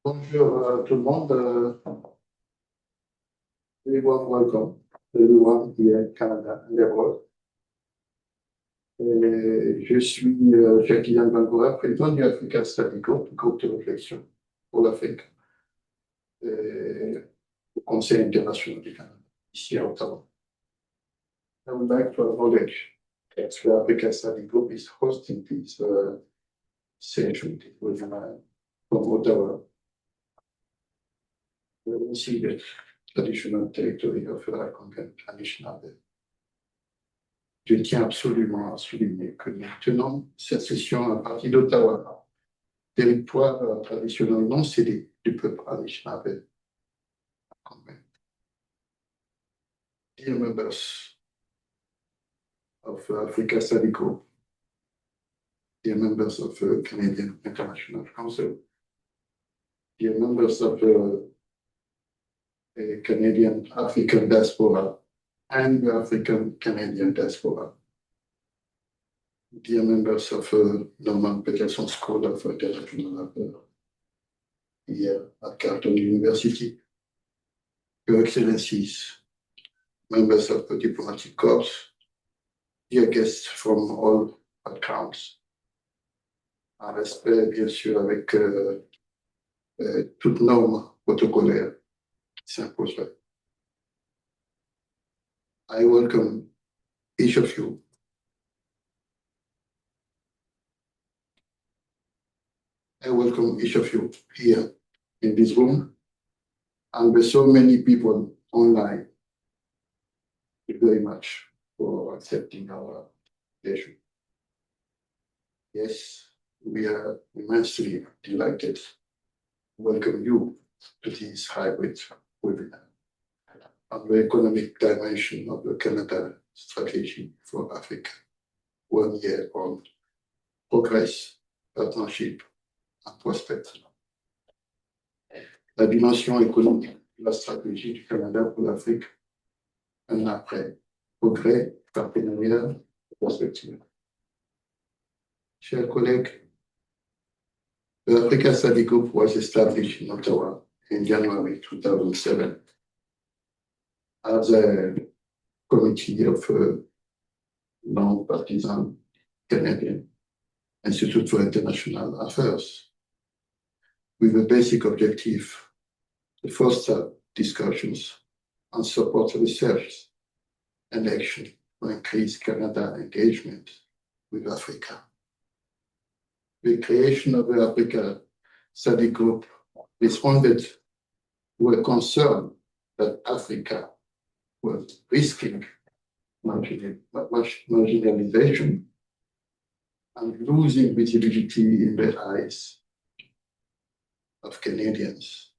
Bonjour tout le monde. Everyone welcome. Everyone here in Canada and abroad. Je suis Jacques-Yann Bangoura, président du African Study Group, groupe de réflexion pour l'Afrique, au Conseil international du Canada, ici à Ottawa. I would like to acknowledge that the African Study Group is hosting this session from Ottawa. We see the traditional territory of the Algonquin Anishinaabe. Je tiens absolument à souligner que nous tenons cette session à partir d'Ottawa, territoire traditionnel non cédé du peuple Anishinaabe. Dear members of Africa Study Group, dear members of the Canadian International Council, dear members of the Canadian African Diaspora and the African Canadian Diaspora, dear members of Norman Peterson School of International Affairs here at Carleton University, Your Excellencies, members of the diplomatic corps, dear guests from all backgrounds, un respect bien sûr avec toute norme protocolaire qui s'imposerait. I welcome each of you. I welcome each of you here in this room and with so many people online. Thank you very much for accepting our invitation. Yes, we are immensely delighted to welcome you to this hybrid webinar on the economic dimension of the Canada strategy for Africa, 1 year on progress, partnership, and prospects. La dimension économique de la stratégie du Canada pour l'Afrique, un après, progrès, partenariat, perspective. Chers collègues, the Africa Study Group was established in Ottawa in January 2007 as a committee of non-partisan Canadian Institute for International Affairs with a basic objective to foster discussions and support research and action to increase Canada engagement with Africa. The creation of the Africa Study Group responded to a concern that Africa was risking marginalization and losing visibility in the eyes of Canadians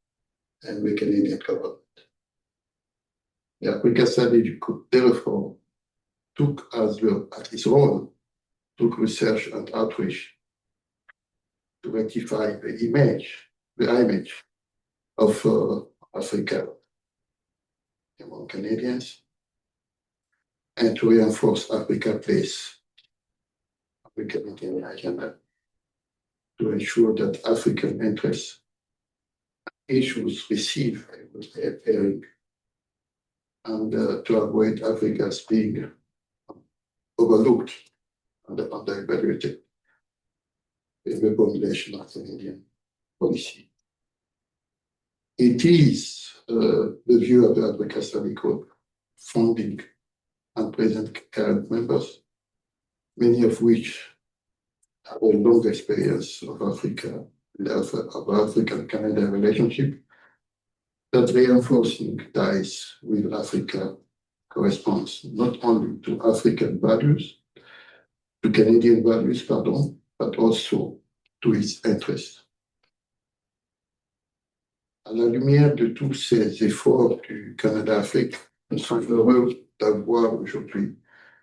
and the Canadian government. The Africa Study Group therefore took as its role, took research and outreach to rectify the image of Africa among Canadians and to reinforce Africa's place on the Canadian agenda to ensure that African interests issues receive a fair hearing and to avoid Africa's being overlooked and under-evaluated in the formulation of Canadian policy. It is the view of the Africa Study Group, founding and present current members, many of which have a long experience of Africa and of African-Canada relationship, that reinforcing ties with Africa corresponds not only to African values, to Canadian values, but also to its interests. À la lumière de tous ces efforts du Canada-Afrique, nous sommes heureux d'avoir aujourd'hui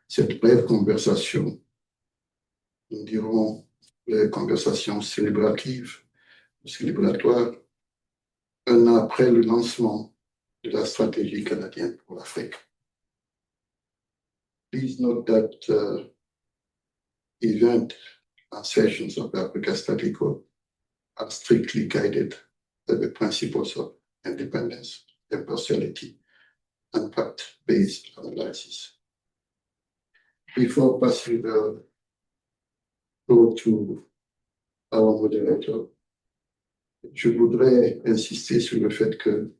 cette brève conversation, nous dirons les conversations célébratives, célébratoires, un an après le lancement de la stratégie canadienne pour l'Afrique. Please note that event and sessions of the Africa Study Group are strictly guided the principles of independence, impartiality, and fact-based analysis. Before passing the floor to our modérateur, je voudrais insister sur le fait que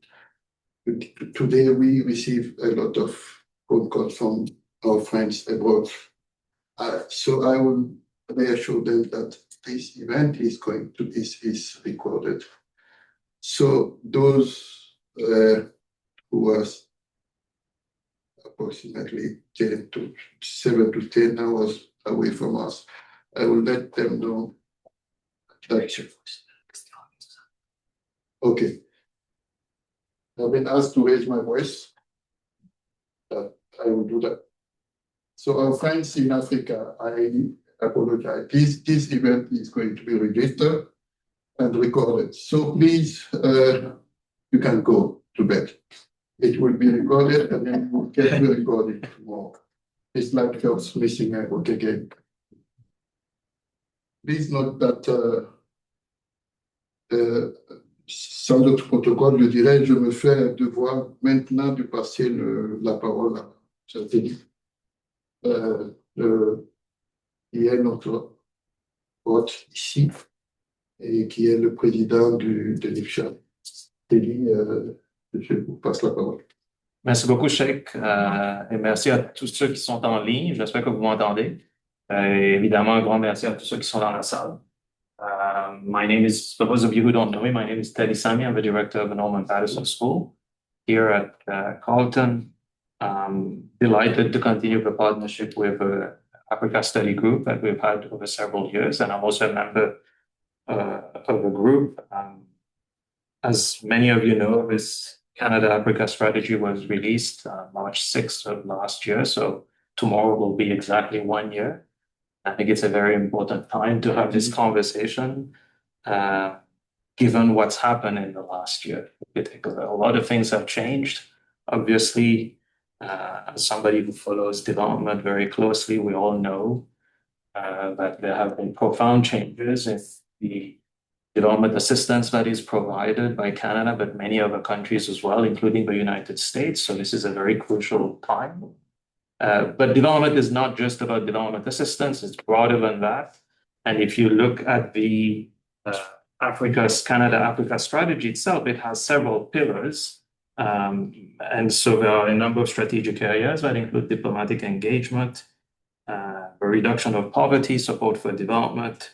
today we receive a lot of phone calls from our friends abroad. So I will reassure them that this event is recorded. So those who are approximately 7 to 10 hours away from us, I will let them know that. Okay. I've been asked to raise my voice. I will do that. So our friends in Africa, I apologize. This event is going to be registered and recorded. So please, you can go to bed. It will be recorded and then we'll get the recording tomorrow. It's like just missing a book again. Please note that sans d'autre protocole, je dirais, je me fais un devoir maintenant de passer la parole à Thélie, qui est notre hôte ici et qui est le président de l'IFCHA. Thélie, je vous passe la parole. Merci beaucoup, Sheikh, et merci à tous ceux qui sont en ligne. J'espère que vous m'entendez. Évidemment, un grand merci à tous ceux qui sont dans la salle. My name is, for those of you who don't know me, my name is Teddy Sami. I'm the director of the Norman Patterson School here at Carleton. Delighted to continue the partnership with Africa Study Group that we've had over several years, and I'm also a member of the group. As many of you know, this Canada-Africa strategy was released March 6th of last year, so tomorrow will be exactly 1 year. I think it's a very important time to have this conversation, given what's happened in the last year in particular. A lot of things have changed. Obviously, as somebody who follows development very closely, we all know that there have been profound changes in the development assistance that is provided by Canada, but many other countries as well, including the United States. So this is a very crucial time. But development is not just about development assistance, it's broader than that. And if you look at the Canada-Africa strategy itself, it has several pillars. And so there are a number of strategic areas that include diplomatic engagement, the reduction of poverty, support for development,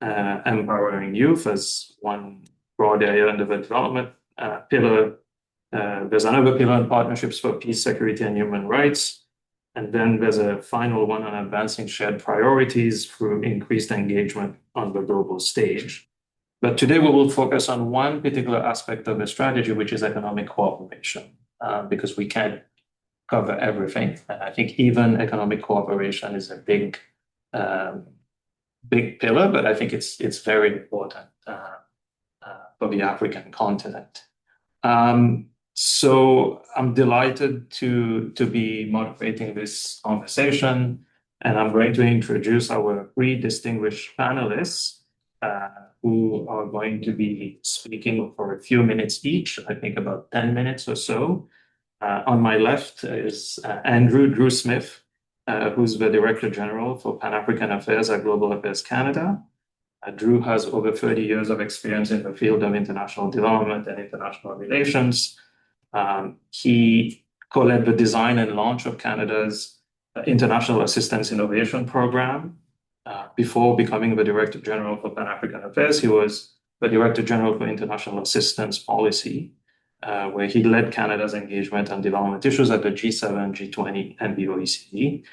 empowering youth as one broad area under the development pillar. There's another pillar in partnerships for peace, security, and human rights. And then there's a final one on advancing shared priorities through increased engagement on the global stage. But today we will focus on one particular aspect of the strategy, which is economic cooperation, because we can't cover everything. And I think even economic cooperation is a big pillar, but I think it's very important for the African continent. So I'm delighted to be moderating this conversation, and I'm going to introduce our three distinguished panelists who are going to be speaking for a few minutes each, I think about 10 minutes or so. On my left is Drew Smith, who's the Director General for Pan-African Affairs at Global Affairs Canada. Drew has over 30 years of experience in the field of international development and international relations. He co-led the design and launch of Canada's International Assistance Innovation Program. Before becoming the Director General for Pan-African Affairs, he was the Director General for International Assistance Policy, where he led Canada's engagement on development issues at the G7, G20, and the OECD.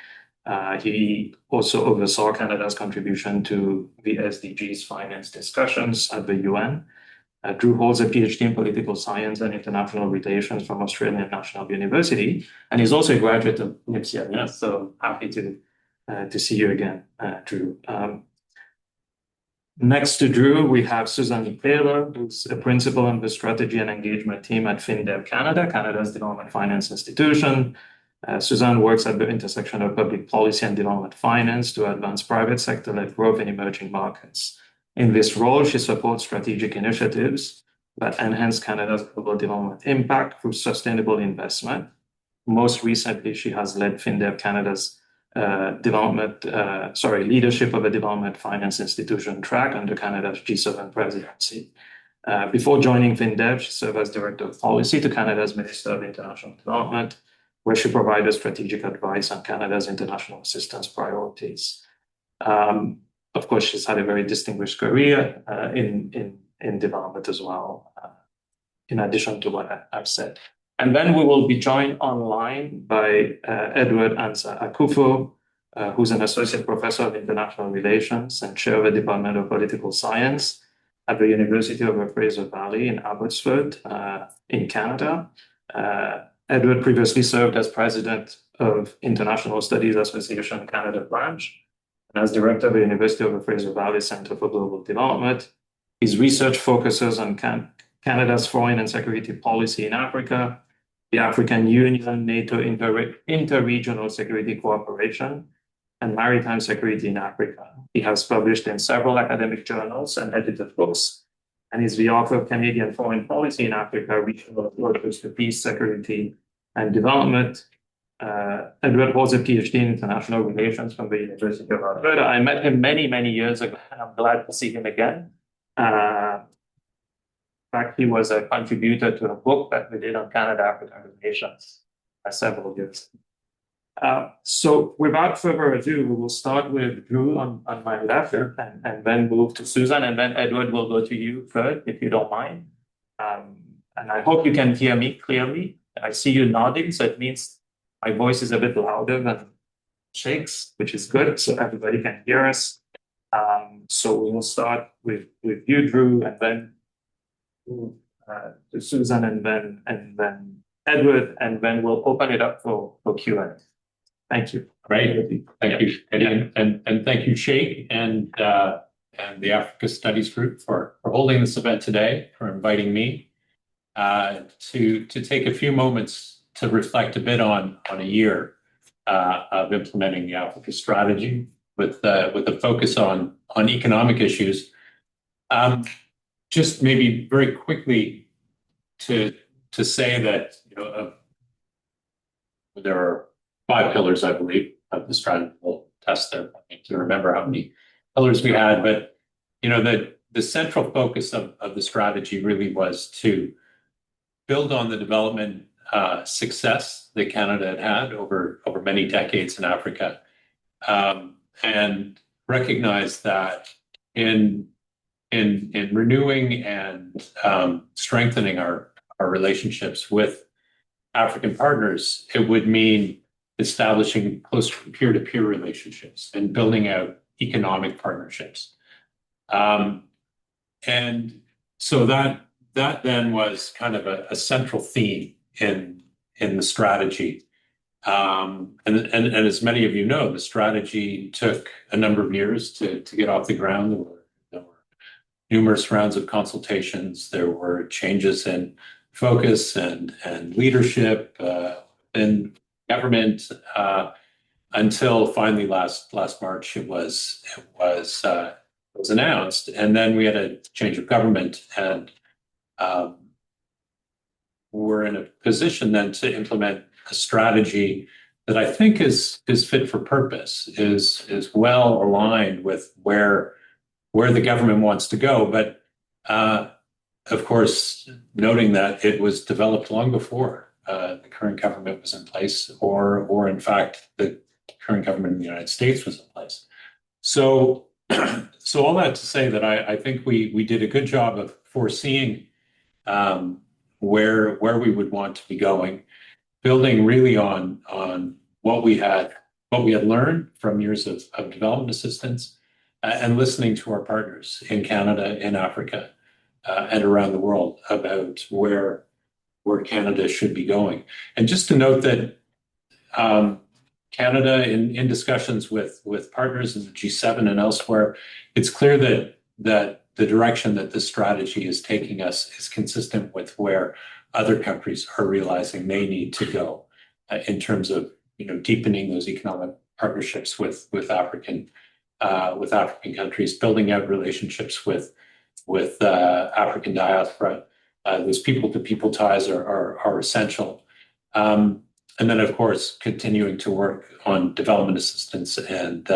He also oversaw Canada's contribution to the SDGs finance discussions at the UN. Drew holds a PhD in political science and international relations from Australian National University, and he's also a graduate of NIPSIA. So happy to see you again, Drew. Next to Drew, we have Suzanne Taylor, who's a principal in the strategy and engagement team at FinDev Canada, Canada's development finance institution. Suzanne works at the intersection of public policy and development finance to advance private sector-led growth in emerging markets. In this role, she supports strategic initiatives that enhance Canada's global development impact through sustainable investment. Most recently, she has led FinDev Canada's leadership of a development finance institution track under Canada's G7 presidency. Before joining FinDev, she served as Director of Policy to Canada's Minister of International Development, where she provided strategic advice on Canada's international assistance priorities. Of course, she's had a very distinguished career in development as well, in addition to what I've said. And then we will be joined online by Edward Ansa Akufo, who's an associate professor of international relations and chair of the Department of Political Science at the University of the Fraser Valley in Abbotsford, in Canada. Edward previously served as president of International Studies Association Canada branch and as director of the University of the Fraser Valley Centre for Global Development. His research focuses on Canada's foreign and security policy in Africa, the African Union, NATO interregional security cooperation, and maritime security in Africa. He has published in several academic journals and edited books, and is the author of Canadian Foreign Policy in Africa, Regional Approaches to Peace, Security, and Development. Edward holds a PhD in International Relations from the University of Alberta. I met him many, many years ago, and I'm glad to see him again. In fact, he was a contributor to a book that we did on Canada-Africa relations several years ago. So without further ado, we will start with Drew on my left and then move to Susan, and then Edward will go to you third, if you don't mind. And I hope you can hear me clearly. I see you nodding, so it means my voice is a bit louder than Shake's, which is good, so everybody can hear us. So we will start with you, Drew, and then to Susan, and then Edward, and then we'll open it up for Q&A. Thank you. Great. Thank you, Eddie. And thank you, Shake, and the Africa Studies Group for holding this event today, for inviting me to take a few moments to reflect a bit on a year of implementing the Africa strategy with a focus on economic issues. Just maybe very quickly to say that there are 5 pillars, I believe, of the strategy. We'll test there to remember how many pillars we had, but the central focus of the strategy really was to build on the development success that Canada had over many decades in Africa, and recognize that in renewing and strengthening our relationships with African partners, it would mean establishing close peer-to-peer relationships and building out economic partnerships. And so that then was kind of a central theme in the strategy. And as many of you know, the strategy took a number of years to get off the ground. There were numerous rounds of consultations. There were changes in focus and leadership in government until finally last March it was announced, and then we had a change of government, and we're in a position then to implement a strategy that I think is fit for purpose, is well aligned with where the government wants to go, but of course, noting that it was developed long before the current government was in place, or in fact, the current government in the United States was in place. So all that to say that I think we did a good job of foreseeing where we would want to be going, building really on what we had learned from years of development assistance, and listening to our partners in Canada, in Africa, and around the world about where Canada should be going. And just to note that Canada, in discussions with partners in the G7 and elsewhere, it's clear that the direction that this strategy is taking us is consistent with where other countries are realizing they need to go in terms of deepening those economic partnerships with African countries, building out relationships with African diaspora, those people-to-people ties are essential. And then, of course, continuing to work on development assistance and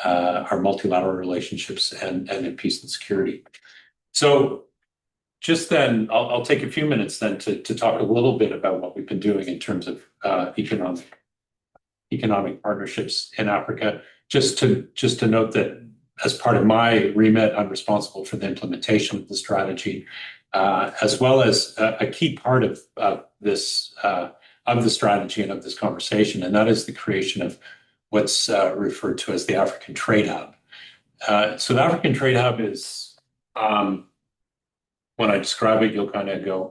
our multilateral relationships and in peace and security. So just then, I'll take a few minutes then to talk a little bit about what we've been doing in terms of economic partnerships in Africa. Just to note that as part of my remit, I'm responsible for the implementation of the strategy, as well as a key part of this of the strategy and of this conversation, and that is the creation of what's referred to as the African Trade Hub. So the African Trade Hub is, when I describe it, you'll kind of go,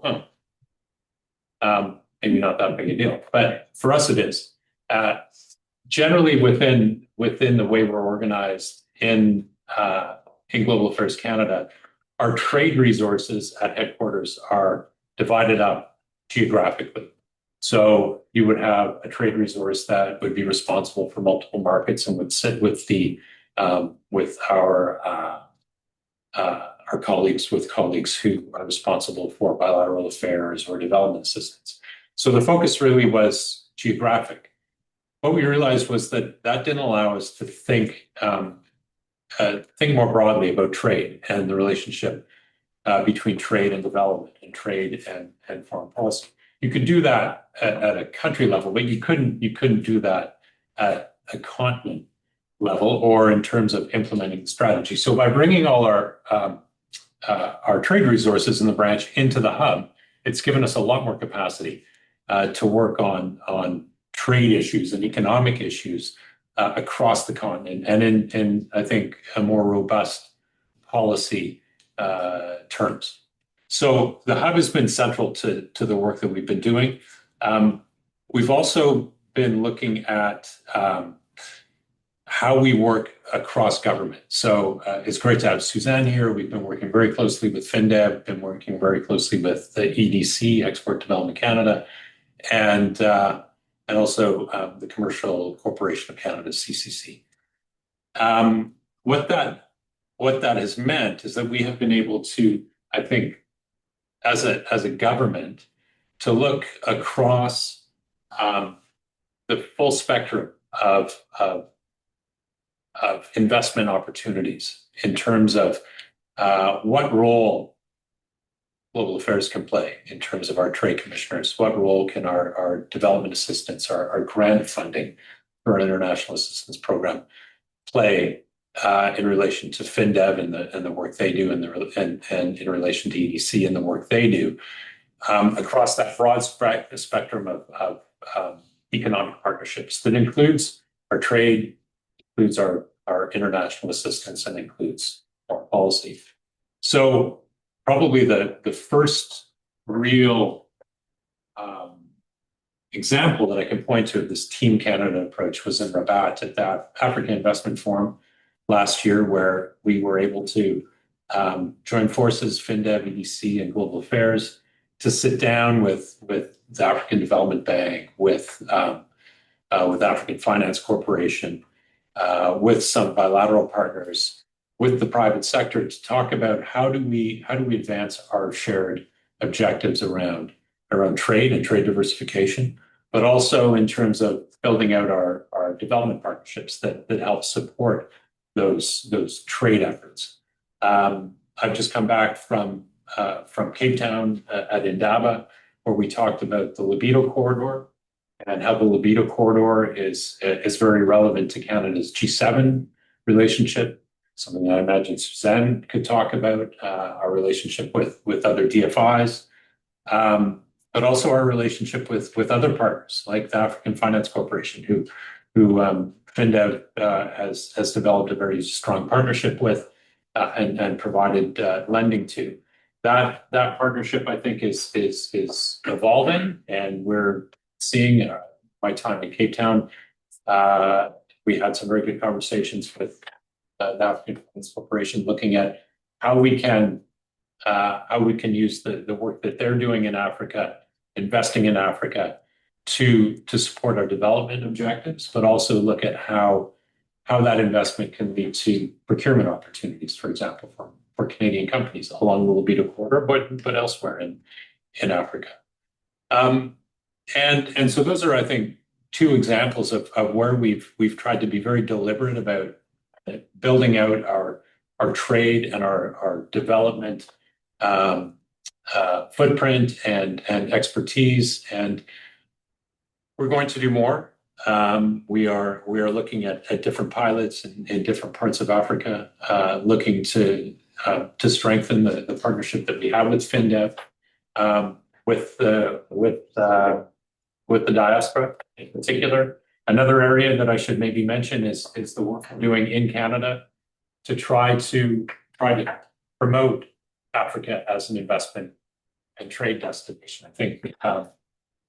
oh, maybe not that big a deal, but for us it is. Generally, within the way we're organized in Global Affairs Canada, our trade resources at headquarters are divided up geographically. So you would have a trade resource that would be responsible for multiple markets and would sit with our colleagues who are responsible for bilateral affairs or development assistance. So the focus really was geographic. What we realized was that didn't allow us to think more broadly about trade and the relationship between trade and development and trade and foreign policy. You could do that at a country level, but you couldn't do that at a continent level or in terms of implementing the strategy. So by bringing all our trade resources in the branch into the hub, it's given us a lot more capacity to work on trade issues and economic issues across the continent and in I think, a more robust policy terms. So the hub has been central to the work that we've been doing. We've also been looking at how we work across government. So it's great to have Suzanne here. We've been working very closely with FinDev, been working very closely with the EDC, Export Development Canada, and also the Commercial Corporation of Canada, CCC. What that has meant is that we have been able to, I think, as a government, to look across the full spectrum of investment opportunities in terms of what role global affairs can play in terms of our trade commissioners, what role can our development assistance, our grant funding for our international assistance program play in relation to FinDev and the work they do and in relation to EDC and the work they do across that broad spectrum of economic partnerships that includes our trade, includes our international assistance, and includes our policy. So probably the first real example that I can point to of this Team Canada approach was in Rabat at that African Investment Forum last year, where we were able to join forces, FinDev, EDC, and Global Affairs, to sit down with the African Development Bank, with African Finance Corporation, with some bilateral partners, with the private sector, to talk about how do we advance our shared objectives around trade and trade diversification, but also in terms of building out our development partnerships that help support those trade efforts. I've just come back from Cape Town at Indaba, where we talked about the Libido Corridor and how the Libido Corridor is very relevant to Canada's G7 relationship, something that I imagine Suzanne could talk about, our relationship with other DFIs, but also our relationship with other partners like the African Finance Corporation, who FinDev has developed a very strong partnership with and provided lending to. That partnership, I think, is evolving, and we're seeing my time in Cape Town. We had some very good conversations with the African Finance Corporation, looking at how we can use the work that they're doing in Africa, investing in Africa, to support our development objectives, but also look at how that investment can lead to procurement opportunities, for example, Canadian companies along the Lobito corridor, but elsewhere in Africa. And so those are, I think, two examples of where we've tried to be very deliberate about building out our trade and our development footprint and expertise, and we're going to do more. We are looking at different pilots in different parts of Africa, looking to strengthen the partnership that we have with FinDev, with the diaspora in particular. Another area that I should maybe mention is the work we're doing in Canada to try to promote Africa as an investment and trade destination. I think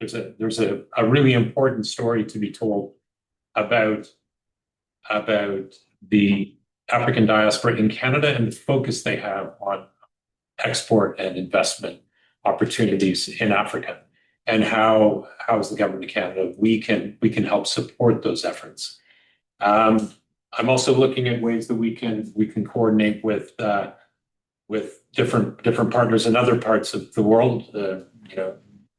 there's a really important story to be told about the African diaspora in Canada and the focus they have on export and investment opportunities in Africa, and how as the government of Canada we can help support those efforts. I'm also looking at ways that we can coordinate with different partners in other parts of the world.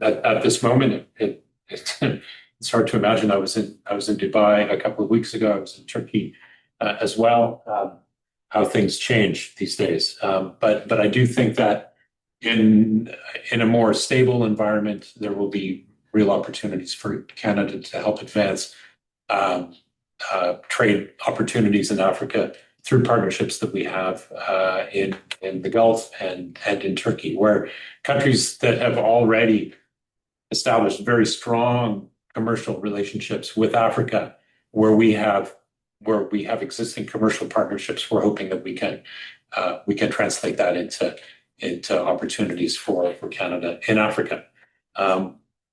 At this moment, it's hard to imagine. I was in Dubai a couple of weeks ago. I was in Turkey as well. How things change these days, but I do think that in a more stable environment, there will be real opportunities for Canada to help advance trade opportunities in Africa through partnerships that we have in the Gulf and in Turkey, where countries that have already established very strong commercial relationships with Africa, where we have existing commercial partnerships. We're hoping that we can translate that into opportunities for Canada in Africa,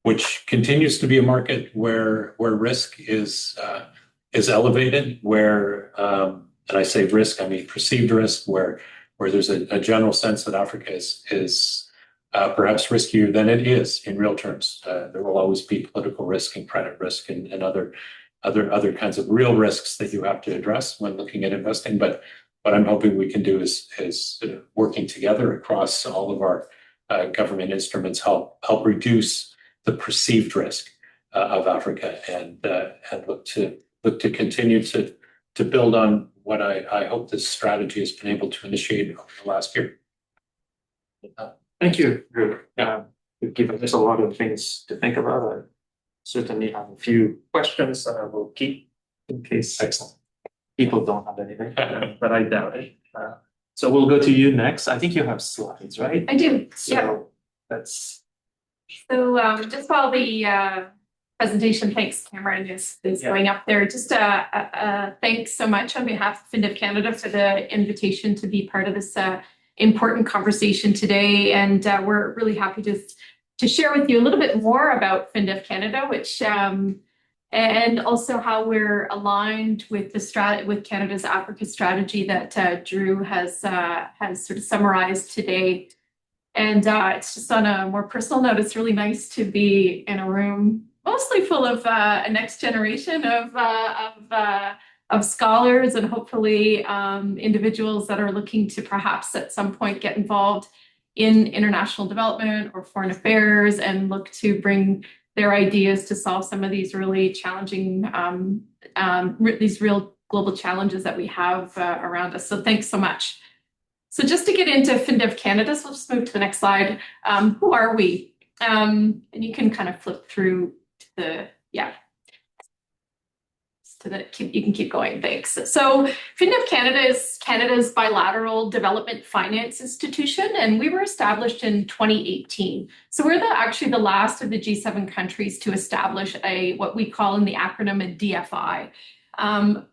which continues to be a market where risk is elevated, where and I say risk, I mean perceived risk, where there's a general sense that Africa is perhaps riskier than it is in real terms. There will always be political risk and credit risk and other kinds of real risks that you have to address when looking at investing. But what I'm hoping we can do is working together across all of our government instruments help reduce the perceived risk of Africa, and look to continue to build on what I hope this strategy has been able to initiate over the last year. Thank you, Drew. You've given us a lot of things to think about. I certainly have a few questions that I will keep in case people don't have anything, but I doubt it. So we'll go to you next. I think you have slides, right? I do. So that's. So just while the presentation, thanks, Cameron, is going up there. Just thanks so much on behalf of FinDev Canada for the invitation to be part of this important conversation today. And we're really happy to share with you a little bit more about FinDev Canada, which and also how we're aligned with with Canada's Africa strategy that Drew has sort of summarized today. And it's just on a more personal note, it's really nice to be in a room mostly full of a next generation of scholars, and hopefully individuals that are looking to perhaps at some point get involved in international development or foreign affairs and look to bring their ideas to solve some of these really challenging, these real global challenges that we have around us. So thanks so much. So just to get into FinDev Canada, so let's just move to the next slide. Who are we? And you can kind of flip through to the, you can keep going, thanks. So FinDev Canada is Canada's bilateral development finance institution, and we were established in 2018. So we're actually the last of the G7 countries to establish what we call in the acronym a DFI.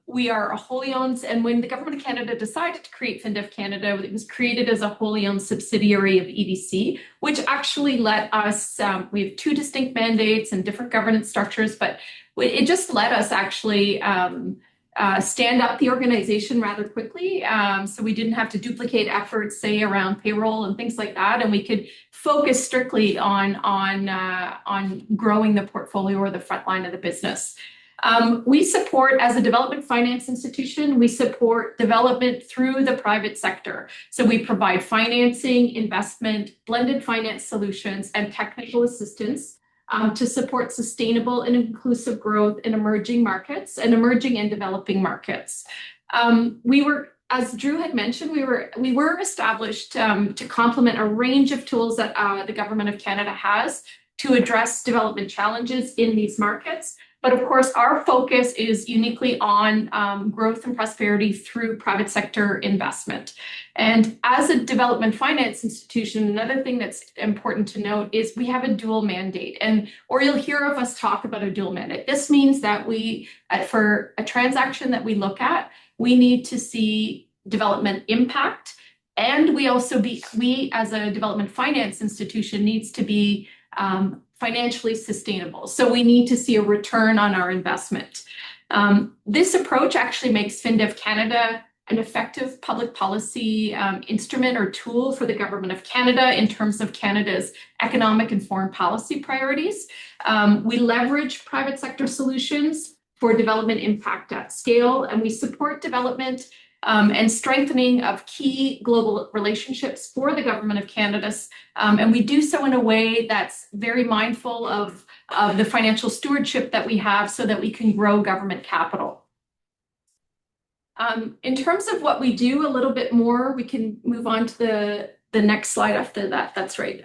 We are a wholly owned, and when the government of Canada decided to create FinDev Canada, it was created as a wholly owned subsidiary of EDC, which actually let us, we have two distinct mandates and different governance structures, but it just let us actually stand up the organization rather quickly. So we didn't have to duplicate efforts, say, around payroll and things like that, and we could focus strictly on growing the portfolio or the front line of the business. We support, as a development finance institution, we support development through the private sector. So we provide financing, investment, blended finance solutions, and technical assistance to support sustainable and inclusive growth in emerging markets and emerging and developing markets. As Drew had mentioned, we were established to complement a range of tools that the Government of Canada has to address development challenges in these markets. But of course, our focus is uniquely on growth and prosperity through private sector investment. And as a development finance institution, another thing that's important to note is we have a dual mandate, or you'll hear of us talk about a dual mandate. This means that for a transaction that we look at, we need to see development impact, and we as a development finance institution needs to be financially sustainable. So we need to see a return on our investment. This approach actually makes FinDev Canada an effective public policy instrument or tool for the Government of Canada in terms of Canada's economic and foreign policy priorities. We leverage private sector solutions for development impact at scale, and we support development and strengthening of key global relationships for the Government of Canada. And we do so in a way that's very mindful of the financial stewardship that we have so that we can grow government capital. In terms of what we do a little bit more, we can move on to the next slide after that. That's right.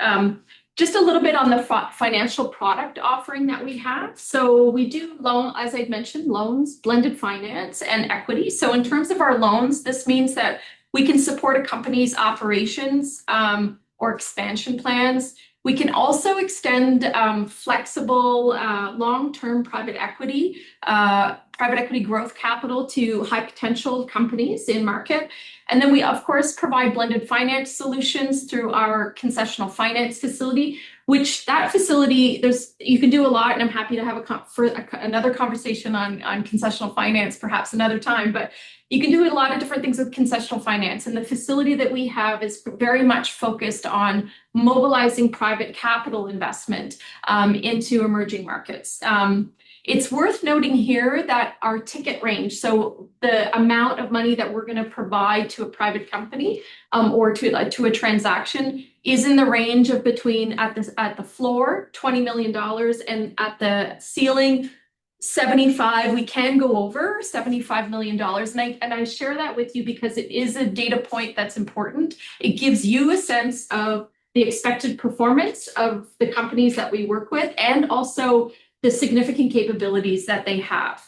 Just a little bit on the financial product offering that we have. So we do as I mentioned, loans, blended finance, and equity. So in terms of our loans, this means that we can support a company's operations or expansion plans. We can also extend flexible long-term private equity growth capital to high potential companies in market. And then we, of course, provide blended finance solutions through our concessional finance facility, which that facility, you can do a lot, and I'm happy to have another conversation on concessional finance, perhaps another time, but you can do a lot of different things with concessional finance. And the facility that we have is very much focused on mobilizing private capital investment into emerging markets. It's worth noting here that our ticket range, so the amount of money that we're going to provide to a private company or to a transaction, is in the range of between at the floor $20 million and at the ceiling 75. We can go over $75 million, and I share that with you because it is a data point that's important. It gives you a sense of the expected performance of the companies that we work with, and also the significant capabilities that they have.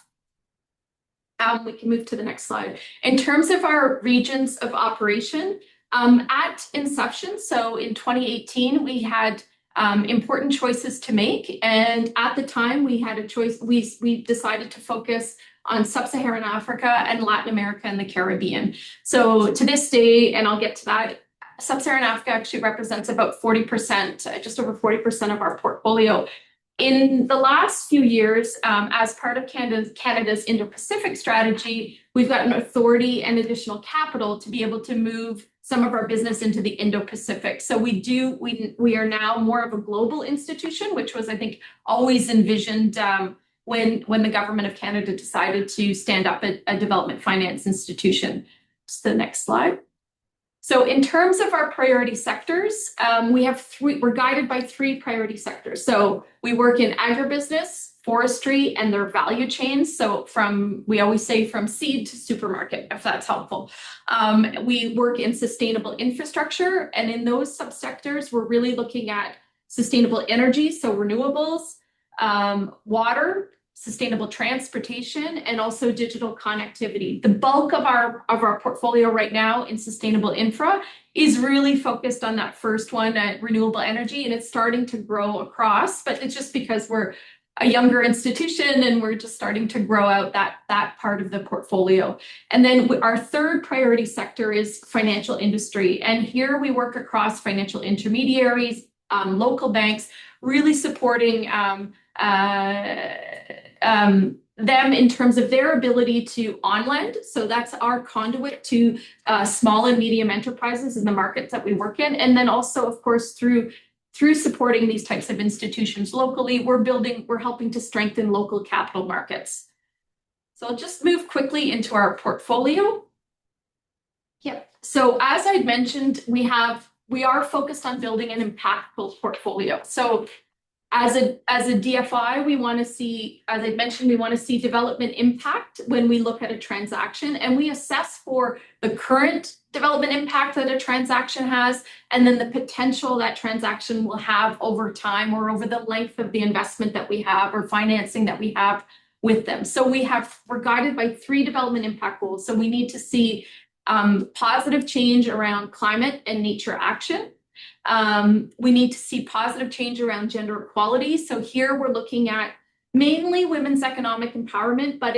We can move to the next slide. In terms of our regions of operation, at inception, so in 2018, we had important choices to make. And at the time, we had a choice. We decided to focus on Sub-Saharan Africa and Latin America and the Caribbean. So to this day, and I'll get to that, Sub-Saharan Africa actually represents about 40%, just over 40% of our portfolio. In the last few years, as part of Canada's Indo-Pacific strategy, we've gotten authority and additional capital to be able to move some of our business into the Indo-Pacific. So we are now more of a global institution, which was, I think, always envisioned when the Government of Canada decided to stand up a development finance institution. Just the next slide. So in terms of our priority sectors, we're guided by three priority sectors. So we work in agribusiness, forestry, and their value chains. So we always say from seed to supermarket, if that's helpful. We work in sustainable infrastructure, and in those subsectors, we're really looking at sustainable energy, so renewables, water, sustainable transportation, and also digital connectivity. The bulk of our portfolio right now in sustainable infra is really focused on that first one, renewable energy, and it's starting to grow across, but it's just because we're a younger institution and we're just starting to grow out that part of the portfolio. And then our third priority sector is financial industry. And here we work across financial intermediaries, local banks, really supporting them in terms of their ability to on-lend. So that's our conduit to small and medium enterprises in the markets that we work in. And then also, of course, through supporting these types of institutions locally, we're helping to strengthen local capital markets. So I'll just move quickly into our portfolio. Yeah. So as I'd mentioned, we are focused on building an impactful portfolio. So as a DFI, we want to see, as I mentioned, we want to see development impact when we look at a transaction, and we assess for the current development impact that a transaction has, and then the potential that transaction will have over time or over the length of the investment that we have or financing that we have with them. So we're guided by 3 development impact goals. So we need to see positive change around climate and nature action. We need to see positive change around gender equality. So here we're looking at mainly women's economic empowerment, but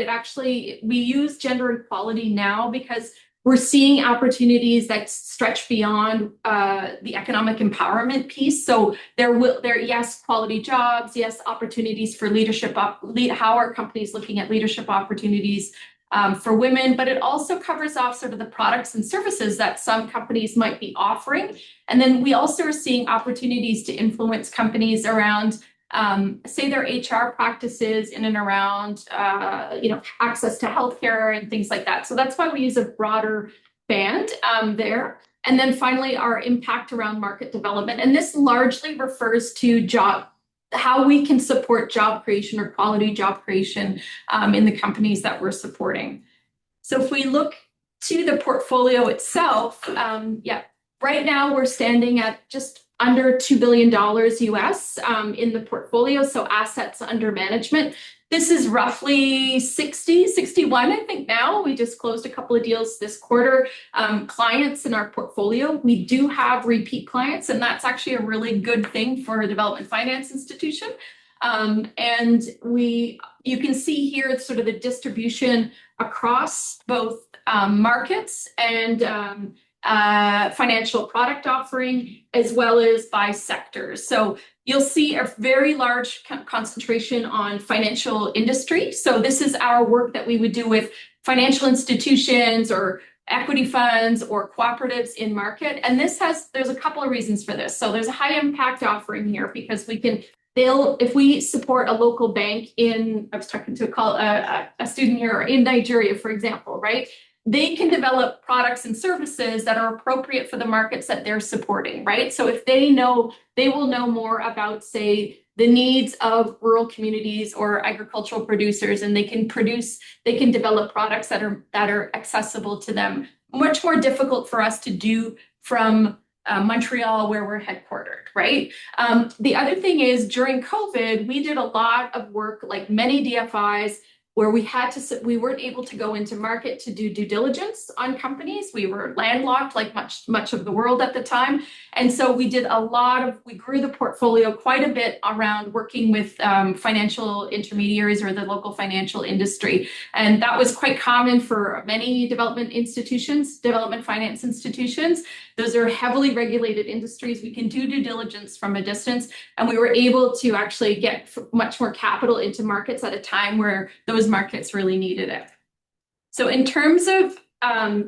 we use gender equality now because we're seeing opportunities that stretch beyond the economic empowerment piece. So yes, quality jobs, yes, opportunities for leadership, how are companies looking at leadership opportunities for women, but it also covers off sort of the products and services that some companies might be offering. And then we also are seeing opportunities to influence companies around, say, their HR practices in and around, access to healthcare and things like that. So that's why we use a broader band there. And then finally, our impact around market development. And this largely refers to how we can support job creation or quality job creation in the companies that we're supporting. So if we look to the portfolio itself, right now we're standing at just under $2 billion US in the portfolio, so assets under management. This is roughly 61, I think now. We just closed a couple of deals this quarter. Clients in our portfolio, we do have repeat clients, and that's actually a really good thing for a development finance institution. And you can see here sort of the distribution across both markets and financial product offering, as well as by sectors. So you'll see a very large concentration on financial industry. So this is our work that we would do with financial institutions or equity funds or cooperatives in market. And there's a couple of reasons for this. So there's a high impact offering here because if we support a local bank I was talking to a student here in Nigeria, for example, right? They can develop products and services that are appropriate for the markets that they're supporting, right? So if they will know more about, say, the needs of rural communities or agricultural producers, and they can develop products that are accessible to them. Much more difficult for us to do from Montreal, where we're headquartered, right? The other thing is during COVID, we did a lot of work, like many DFIs, where we weren't able to go into market to do due diligence on companies. We were landlocked like much of the world at the time. And so we grew the portfolio quite a bit around working with financial intermediaries or the local financial industry. And that was quite common for many development finance institutions. Those are heavily regulated industries. We can do due diligence from a distance, and we were able to actually get much more capital into markets at a time where those markets really needed it. So in terms of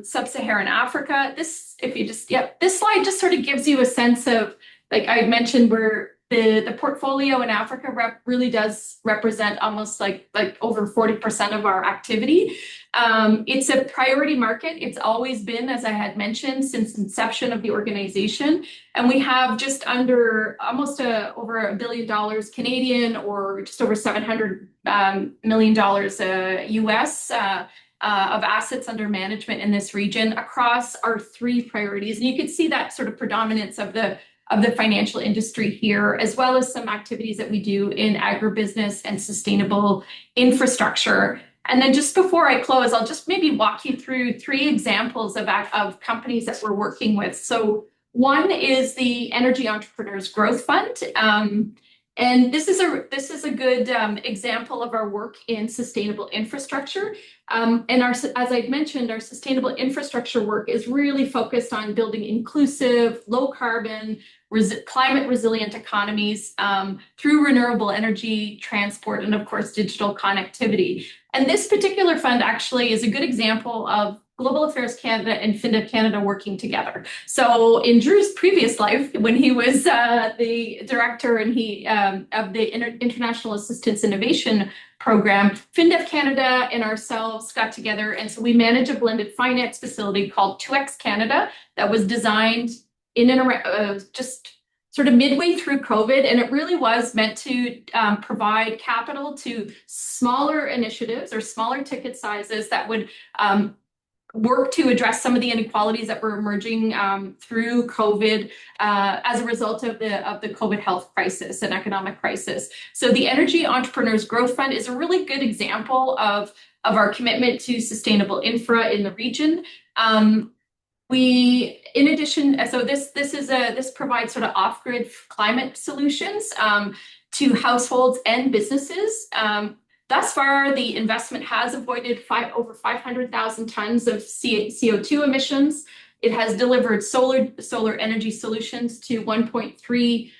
sub-Saharan Africa, this slide just sort of gives you a sense of, like I mentioned, where the portfolio in Africa really does represent almost like over 40% of our activity. It's a priority market. It's always been, as I had mentioned, since inception of the organization. And we have just under over $1 billion Canadian, or just over $700 million US of assets under management in this region across our 3 priorities. And you can see that sort of predominance of the financial industry here, as well as some activities that we do in agribusiness and sustainable infrastructure. And then just before I close, I'll just maybe walk you through 3 examples of companies that we're working with. So one is the Energy Entrepreneurs Growth Fund. And this is a good example of our work in sustainable infrastructure. And as I've mentioned, our sustainable infrastructure work is really focused on building inclusive, low carbon, climate resilient economies through renewable energy, transport, and of course, digital connectivity. And this particular fund actually is a good example of Global Affairs Canada and FinDev Canada working together. So in Drew's previous life, when he was the director and of the International Assistance Innovation Program, FinDev Canada and ourselves got together, and so we manage a blended finance facility called 2X Canada that was designed in and around just sort of midway through COVID, and it really was meant to provide capital to smaller initiatives or smaller ticket sizes that would work to address some of the inequalities that were emerging through COVID as a result of the COVID health crisis and economic crisis. So the Energy Entrepreneurs Growth Fund is a really good example of our commitment to sustainable infra in the region. In addition, so this provides sort of off-grid climate solutions to households and businesses. Thus far, the investment has avoided over 500,000 tons of CO2 emissions. It has delivered solar energy solutions to 1.3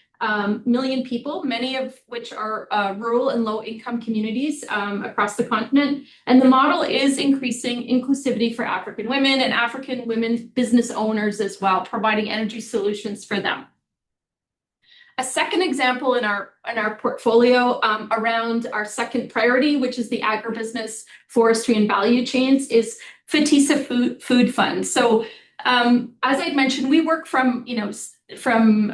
million people, many of which are rural and low-income communities across the continent. And the model is increasing inclusivity for African women and African women business owners as well, providing energy solutions for them. A second example in our portfolio around our second priority, which is the agribusiness, forestry, and value chains, is FTISA Food Fund. So as I mentioned, we work from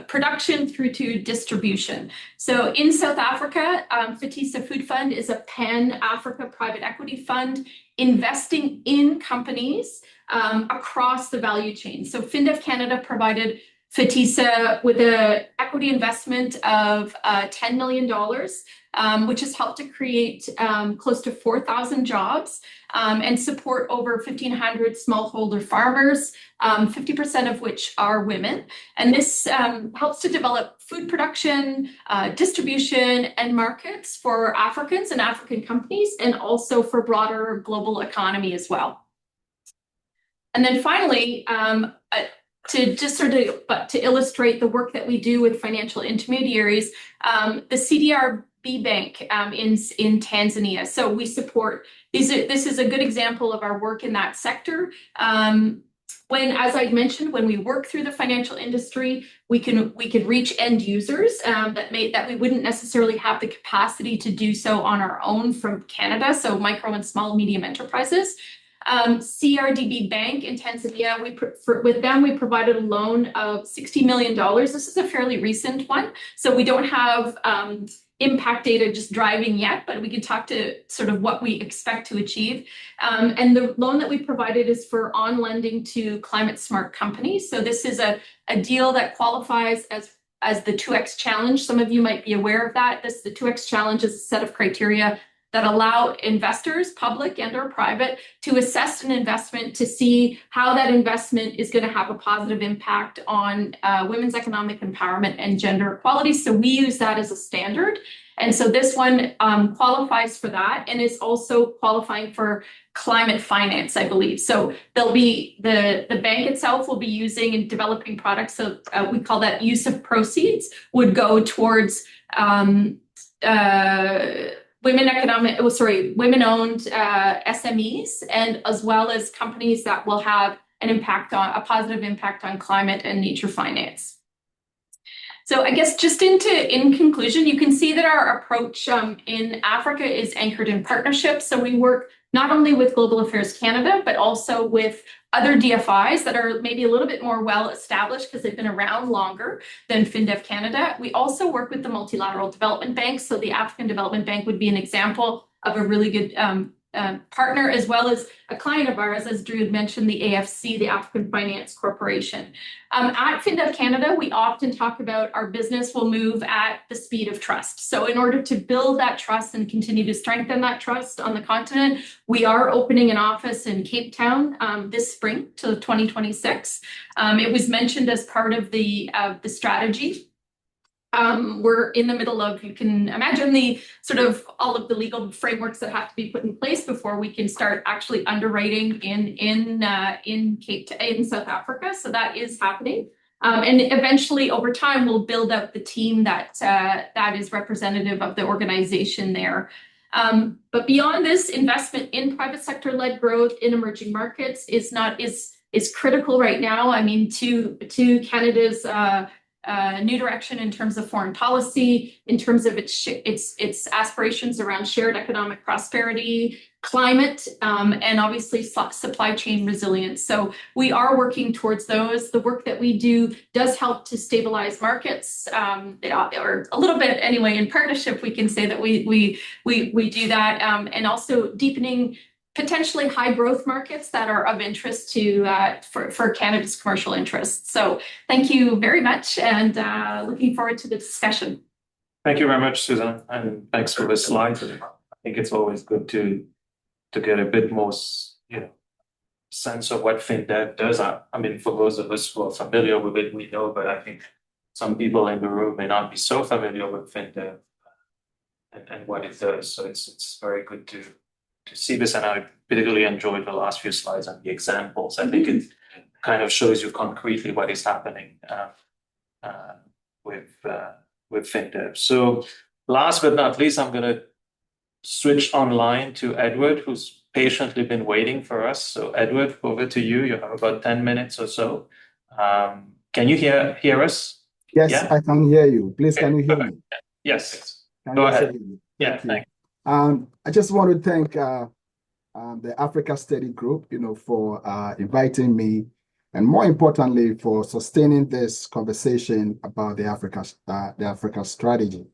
production through to distribution. So in South Africa, FTISA Food Fund is a pan-Africa private equity fund investing in companies across the value chain. So FinDev Canada provided FTISA with an equity investment of $10 million, which has helped to create close to 4,000 jobs and support over 1,500 smallholder farmers, 50% of which are women. And this helps to develop food production, distribution, and markets for Africans and African companies, and also for broader global economy as well. And then finally, to just sort of to illustrate the work that we do with financial intermediaries, the CDRB Bank in Tanzania. So we support this is a good example of our work in that sector. As I mentioned, when we work through the financial industry, we could reach end users that we wouldn't necessarily have the capacity to do so on our own from Canada. So micro and small medium enterprises. CRDB Bank in Tanzania, with them, we provided a loan of $60 million. This is a fairly recent one, so we don't have impact data just driving yet, but we can talk to sort of what we expect to achieve. And the loan that we provided is for on-lending to climate smart companies. So this is a deal that qualifies as the 2X Challenge. Some of you might be aware of that. The 2X Challenge is a set of criteria that allow investors, public and or private, to assess an investment to see how that investment is going to have a positive impact on women's economic empowerment and gender equality. So we use that as a standard. And so this one qualifies for that and is also qualifying for climate finance, I believe. So there'll be the bank itself will be using and developing products. So we call that use of proceeds would go towards women-owned SMEs, and as well as companies that will have a positive impact on climate and nature finance. So I guess just in conclusion, you can see that our approach in Africa is anchored in partnerships. So we work not only with Global Affairs Canada, but also with other DFIs that are maybe a little bit more well-established because they've been around longer than FinDev Canada. We also work with the multilateral development banks. So the African Development Bank would be an example of a really good partner, as well as a client of ours, as Drew had mentioned, the AFC, the African Finance Corporation. At FinDev Canada, we often talk about our business will move at the speed of trust. So in order to build that trust and continue to strengthen that trust on the continent, we are opening an office in Cape Town this spring to 2026. It was mentioned as part of the strategy. We're in the middle of, you can imagine the sort of all of the legal frameworks that have to be put in place before we can start actually underwriting in South Africa. So that is happening. And eventually over time, we'll build up the team that is representative of the organization there. But beyond this, investment in private sector-led growth in emerging markets is critical right now. I mean, to Canada's new direction in terms of foreign policy, in terms of its aspirations around shared economic prosperity, climate, and obviously supply chain resilience. So we are working towards those. The work that we do does help to stabilize markets, or a little bit anyway. In partnership, we can say that we do that, and also deepening potentially high growth markets that are of interest to for Canada's commercial interests. So thank you very much, and looking forward to the discussion. Thank you very much, Susan, and thanks for the slides. I think it's always good to get a bit more, sense of what FinDev does. I mean, for those of us who are familiar with it, we know, but I think some people in the room may not be so familiar with FinDev and what it does. So it's very good to see this, and I particularly enjoyed the last few slides and the examples. I think it kind of shows you concretely what is happening with FinDev. So last but not least, I'm going to switch online to Edward, who's patiently been waiting for us. So Edward, over to you. You have about 10 minutes or so. Can you hear us? Yes, Yeah? I can hear you. Please, can you hear me? Yes. Can Go you also ahead. hear me? Yeah, Thank you. I just want to thank the Africa Study Group, for inviting me, and more importantly, for sustaining this conversation about the Africa strategy.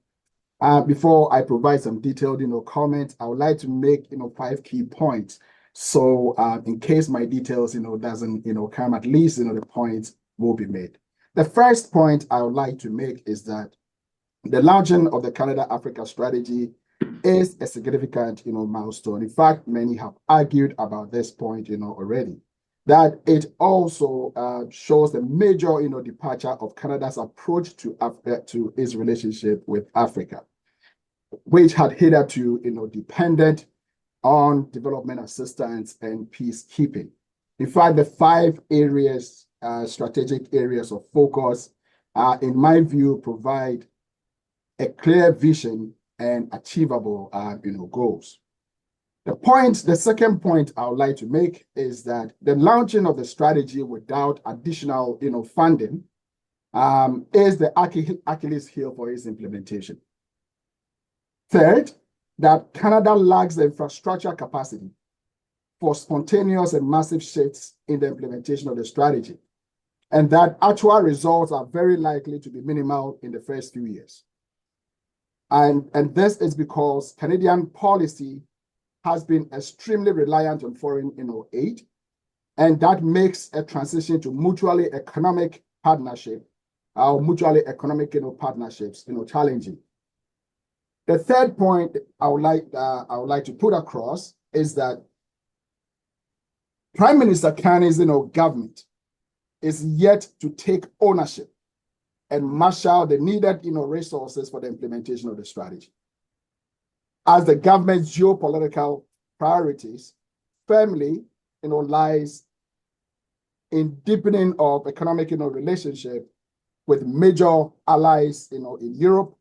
Before I provide some detailed, comments, I would like to make, 5 key points. So, in case my details, doesn't, come, at least, the points will be made. The first point I would like to make is that the launching of the Canada-Africa strategy is a significant, milestone. In fact, many have argued about this point, already, that it also shows the major, departure of Canada's approach to its relationship with Africa, which had hitherto, depended on development assistance and peacekeeping. In fact, the 5 areas, strategic areas of focus, in my view, provide a clear vision and achievable, goals. The second point I would like to make is that the launching of the strategy without additional, funding, is the Achilles heel for its implementation. Third, that Canada lacks the infrastructure capacity for spontaneous and massive shifts in the implementation of the strategy, and that actual results are very likely to be minimal in the first few years. And this is because Canadian policy has been extremely reliant on foreign, aid, and that makes a transition to mutually economic partnership, mutually economic, partnerships, challenging. The third point I would like to put across is that Prime Minister Carney's, government is yet to take ownership and marshal the needed, resources for the implementation of the strategy, as the government's geopolitical priorities firmly, lies in deepening of economic, relationship with major allies, in Europe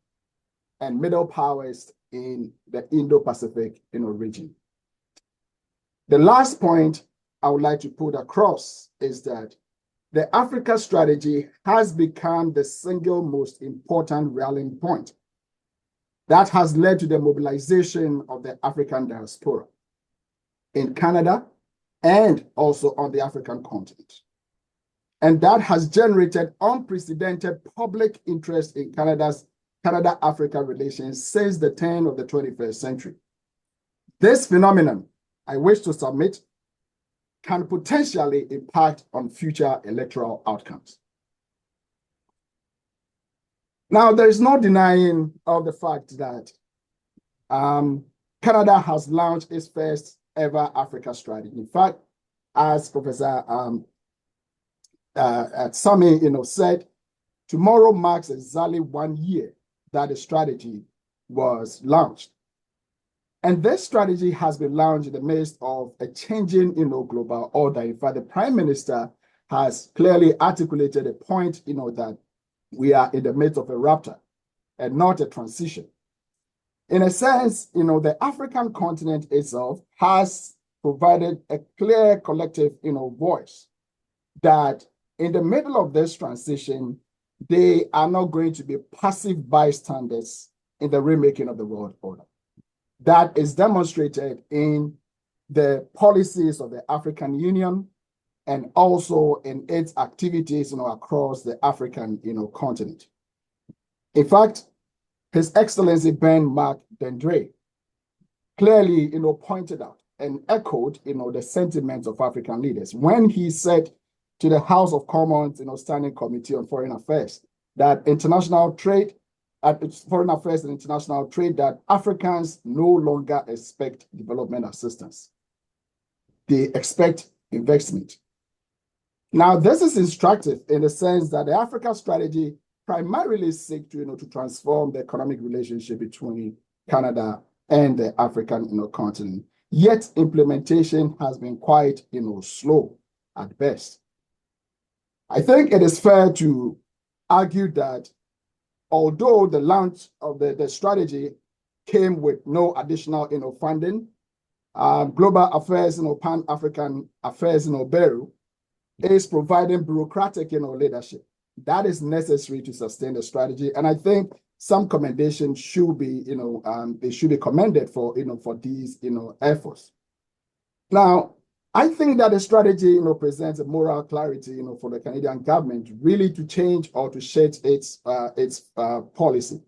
and middle powers in the Indo-Pacific, region. The last point I would like to put across is that the Africa strategy has become the single most important rallying point that has led to the mobilization of the African diaspora in Canada and also on the African continent. And that has generated unprecedented public interest in Canada-Africa relations since the turn of the 21st century. This phenomenon, I wish to submit, can potentially impact on future electoral outcomes. Now, there is no denying of the fact that Canada has launched its first ever Africa strategy. In fact, as Professor Sami, said, tomorrow marks exactly 1 year that the strategy was launched. And this strategy has been launched in the midst of a changing, global order. In fact, the Prime Minister has clearly articulated a point, that we are in the midst of a rupture and not a transition. In a sense, the African continent itself has provided a clear collective, voice that in the middle of this transition, they are not going to be passive bystanders in the remaking of the world order. That is demonstrated in the policies of the African Union and also in its activities, across the African, continent. In fact, His Excellency Ben Mark Dendre clearly, pointed out and echoed, the sentiments of African leaders when he said to the House of Commons, Standing Committee on Foreign Affairs, that international trade, foreign affairs and international trade, that Africans no longer expect development assistance. They expect investment. Now, this is instructive in the sense that the Africa strategy primarily seeks to transform the economic relationship between Canada and the African continent. Yet implementation has been quite slow at best. I think it is fair to argue that although the launch of the strategy came with no additional funding, Global Affairs, Pan-African Affairs, Bureau is providing bureaucratic leadership that is necessary to sustain the strategy. And I think some commendation should be, they should be commended for, for these, efforts. Now, I think that the strategy, presents a moral clarity, for the Canadian government really to change or to shape its policy.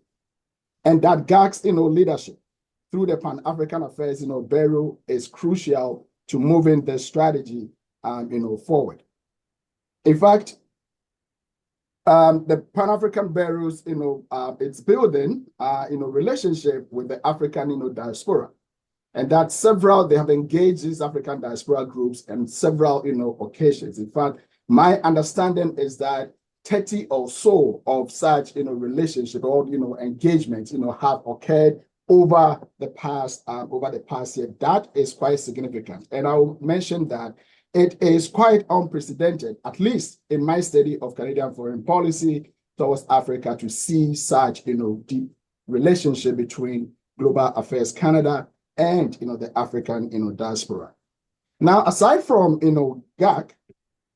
And that GAC's, leadership through the Pan-African Affairs, Bureau is crucial to moving the strategy, forward. In fact, the Pan-African Bureau's, it's building, relationship with the African, diaspora. And that they have engaged these African diaspora groups on several, occasions. In fact, my understanding is that 30 or so of such, relationship or, engagements, have occurred over the past year. That is quite significant. And I'll mention that it is quite unprecedented, at least in my study of Canadian foreign policy towards Africa, to see such, deep relationship between Global Affairs Canada and, the African, diaspora. Now, aside from, GAC,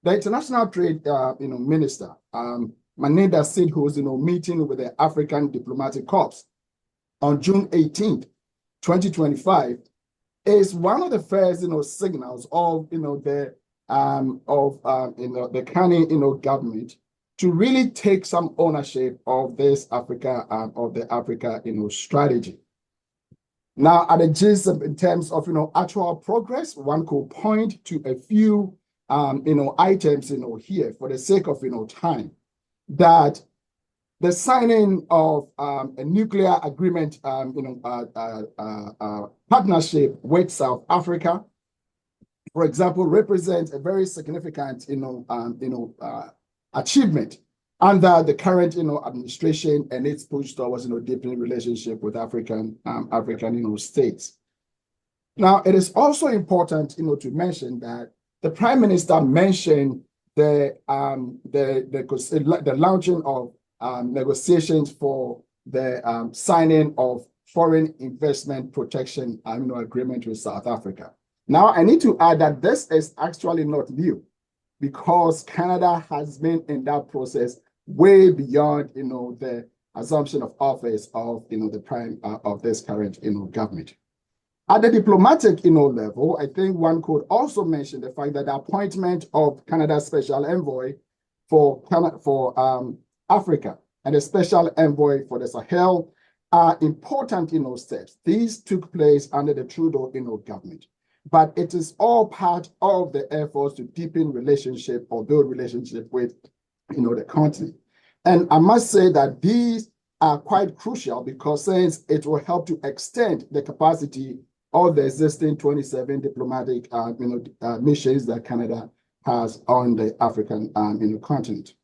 the international trade, minister, Manenda Sidhu's, meeting with the African Diplomatic Corps on June 18th, 2025, is one of the first, signals of, the Carney, government to really take some ownership of this Africa, strategy. Now, at the gist in terms of, actual progress, one could point to a few, items, here for the sake of, time, that the signing of a nuclear agreement, partnership with South Africa, for example, represents a very significant, achievement under the current, administration and its push towards, deepening relationship with African states. Now, it is also important, to mention that the Prime Minister mentioned the launching of negotiations for the signing of foreign investment protection agreement with South Africa. Now, I need to add that this is actually not new, because Canada has been in that process way beyond the assumption of office of the prime of this current government. At the diplomatic level, I think one could also mention the fact that the appointment of Canada's special envoy for Africa and a special envoy for the Sahel are important steps. These took place under the Trudeau government, but it is all part of the efforts to deepen relationship or build relationship with the continent. And I must say that these are quite crucial, because since it will help to extend the capacity of the existing 27 diplomatic missions that Canada has on the African continent.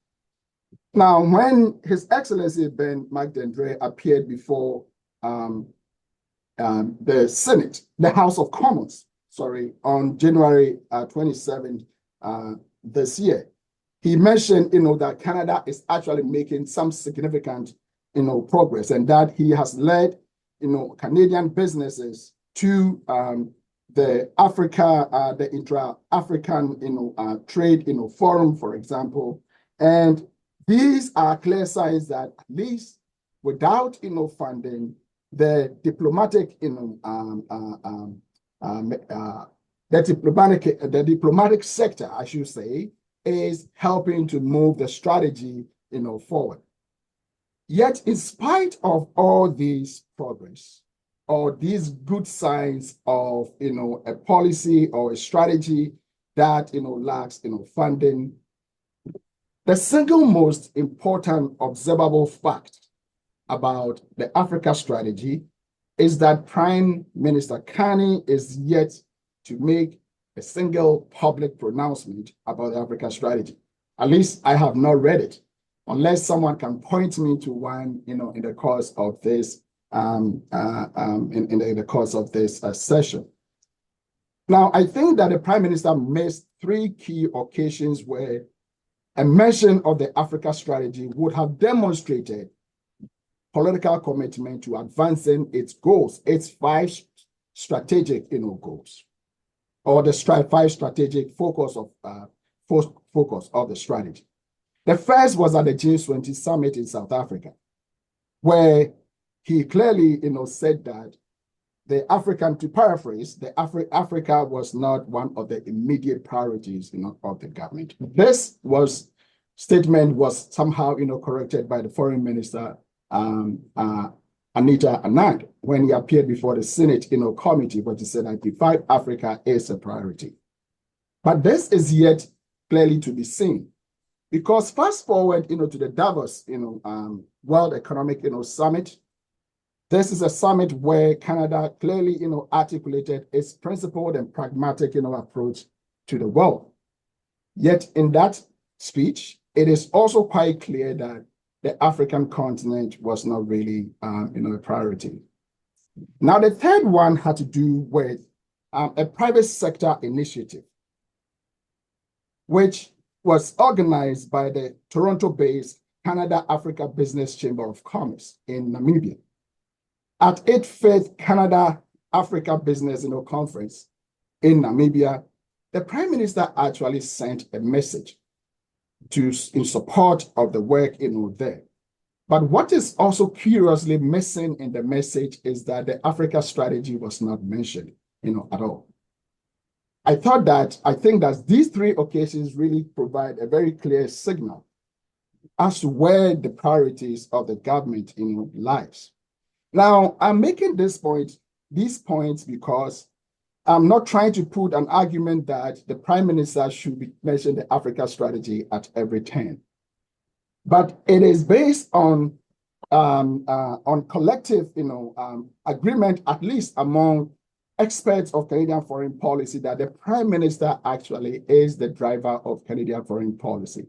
Now, when His Excellency Ben Mark Dendre appeared before the Senate, the House of Commons, on January 27th this year, he mentioned, that Canada is actually making some significant, progress, and that he has led Canadian businesses to the Africa, the intra-African, trade, forum, for example. And these are clear signs that at least without, funding, the diplomatic, the diplomatic sector, I should say, is helping to move the strategy, forward. Yet, in spite of all these progress, or these good signs of, a policy or a strategy that, lacks, funding, the single most important observable fact about the Africa strategy is that Prime Minister Carney is yet to make a single public pronouncement about the Africa strategy. At least I have not read it, unless someone can point me to one, in the course of this, in the course of this session. Now, I think that the Prime Minister missed three key occasions where a mention of the Africa strategy would have demonstrated political commitment to advancing its goals, its five strategic, goals, or the five strategic focus of the strategy. The first was at the G20 summit in South Africa, where he clearly, said that the African, to paraphrase, Africa was not one of the immediate priorities, of the government. This statement was somehow, corrected by the Foreign Minister, Anita Anand, when he appeared before the Senate, committee, but he said that Africa is a priority. But this is yet clearly to be seen, because fast forward, to the Davos, World Economic, Summit. This is a summit where Canada clearly, articulated its principled and pragmatic, approach to the world. Yet in that speech, it is also quite clear that the African continent was not really, a priority. Now, the third one had to do with a private sector initiative, which was organized by the Toronto-based Canada-Africa Business Chamber of Commerce in Namibia. At its fifth Canada-Africa Business Conference in Namibia, the Prime Minister actually sent a message in support of the work there. But what is also curiously missing in the message is that the Africa strategy was not mentioned, at all. I think that these three occasions really provide a very clear signal as to where the priorities of the government, lies. Now, I'm making these points because I'm not trying to put an argument that the Prime Minister should mention the Africa strategy at every turn. But it is based on collective, agreement, at least among experts of Canadian foreign policy, that the Prime Minister actually is the driver of Canadian foreign policy,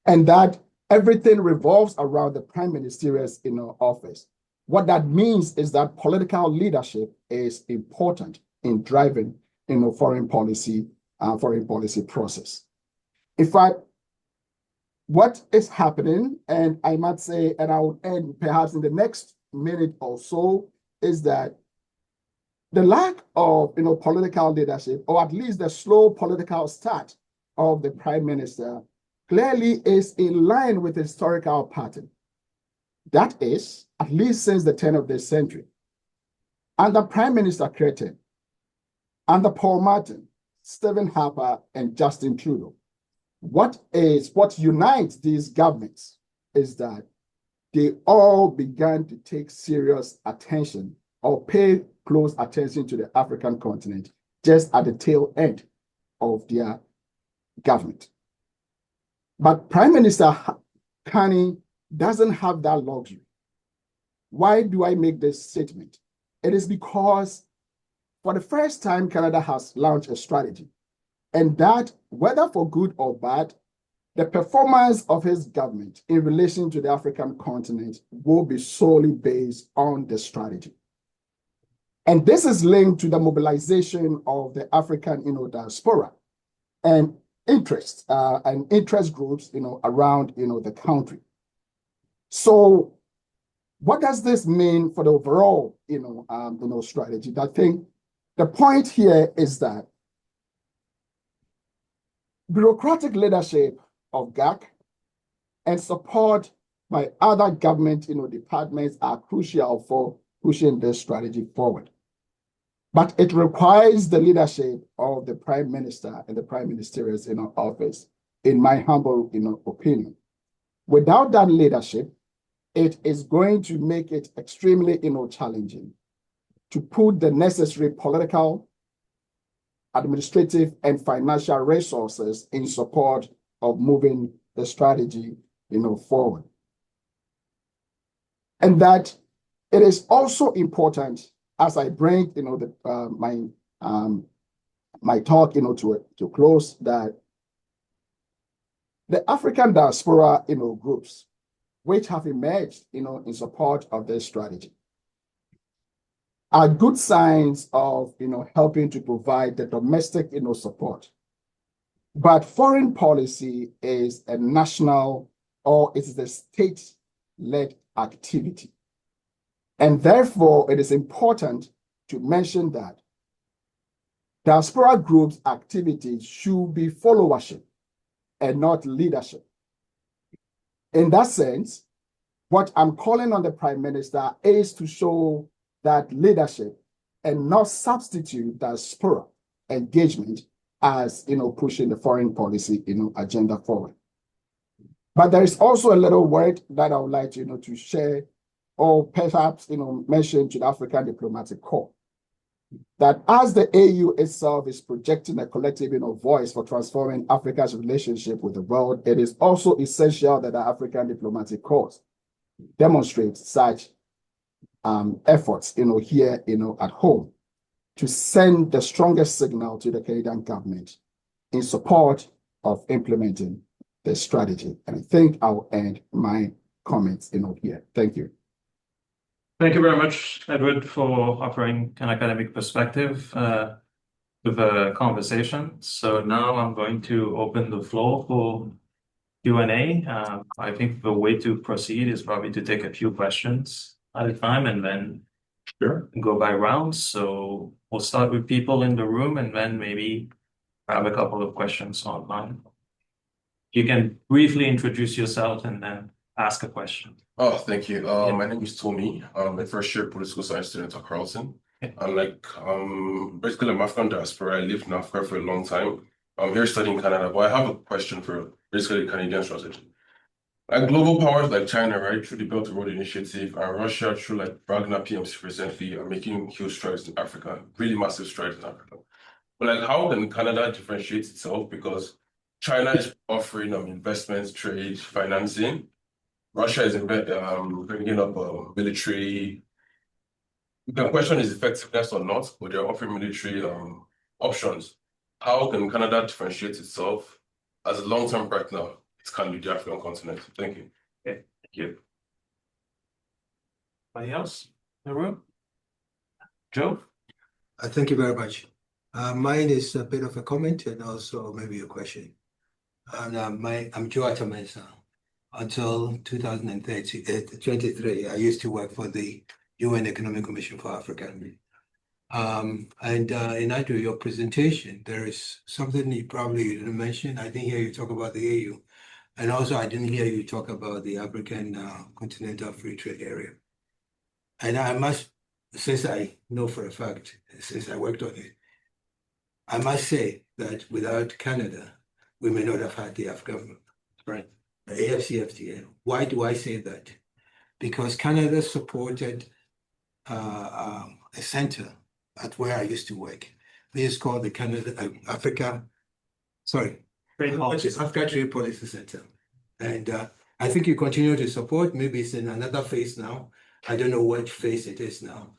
and that everything revolves around the Prime Minister's office. What that means is that political leadership is important in driving, foreign policy process. In fact, what is happening, and I might say, and I will end perhaps in the next minute or so, is that the lack of, political leadership, or at least the slow political start of the Prime Minister, clearly is in line with the historical pattern. That is, at least since the turn of this century, under Prime Minister Creighton, under Paul Martin, Stephen Harper, and Justin Trudeau, what unites these governments is that they all began to take serious attention or pay close attention to the African continent just at the tail end of their government. But Prime Minister Carney doesn't have that luxury. Why do I make this statement? It is because for the first time, Canada has launched a strategy, and that, whether for good or bad, the performance of his government in relation to the African continent will be solely based on the strategy. And this is linked to the mobilization of the African, diaspora and interest groups, around, the country. So what does this mean for the overall, strategy? I think the point here is that bureaucratic leadership of GAC and support by other government, departments are crucial for pushing this strategy forward. But it requires the leadership of the Prime Minister and the Prime Minister's, office, in my humble, opinion. Without that leadership, it is going to make it extremely, challenging to put the necessary political, administrative, and financial resources in support of moving the strategy, forward. And that it is also important, as I bring, my talk, to close, that the African diaspora, groups, which have emerged, in support of this strategy, are good signs of, helping to provide the domestic, support. But foreign policy is a national, or it is a state-led activity. And therefore, it is important to mention that diaspora groups' activities should be followership and not leadership. In that sense, what I'm calling on the Prime Minister is to show that leadership and not substitute diaspora engagement as, pushing the foreign policy, agenda forward. But there is also a little word that I would like, to share, or perhaps, mention to the African Diplomatic Corps, that as the AU itself is projecting a collective, voice for transforming Africa's relationship with the world, it is also essential that the African Diplomatic Corps demonstrate such efforts, here, at home, to send the strongest signal to the Canadian government in support of implementing the strategy. And I think I'll end my comments, here. Thank you. Thank you very much, Edward, for offering an academic perspective to the conversation. So now I'm going to open the floor for Q&A. I think the way to proceed is probably to take a few questions at a time and then go by rounds. So we'll start with people in the room and then maybe have a couple of questions online. You can briefly introduce yourself and then ask a question. Oh, thank you. My name is Tommy. I'm a first year political science student at Carleton. I'm basically I'm African diaspora. I lived in Africa for a long time. I'm here studying Canada, but I have a question for basically Canadian strategy. Like global powers like China, right, through the Belt and Road Initiative, and Russia through like Wagner PMC recently are making huge strides in Africa, really massive strides in Africa. But like, how can Canada differentiate itself? Because China is offering investments, trade, financing. Russia is bringing up military. The question is effectiveness or not, but they're offering military options. How can Canada differentiate itself as a long-term partner? It can be the African continent. Thank you. Okay, thank you. Anybody else in the room? Joe? Thank you very much. Mine is a bit of a comment and also maybe a question. And I'm Joe Atamesa. Until 2023, I used to work for the UN Economic Commission for Africa. In Andrew, your presentation, there is something you probably didn't mention. I didn't hear you talk about the AU. And also, I didn't hear you talk about the African Continental Free Trade Area. And I must, since I know for a fact, since I worked on it, I must say that without Canada, we may not have had the African, right, the AFCFTA. Why do I say that? Because Canada supported a center at where I used to work. This is called the Africa Trade Policy Center. And I think you continue to support. Maybe it's in another phase now. I don't know what phase it is now.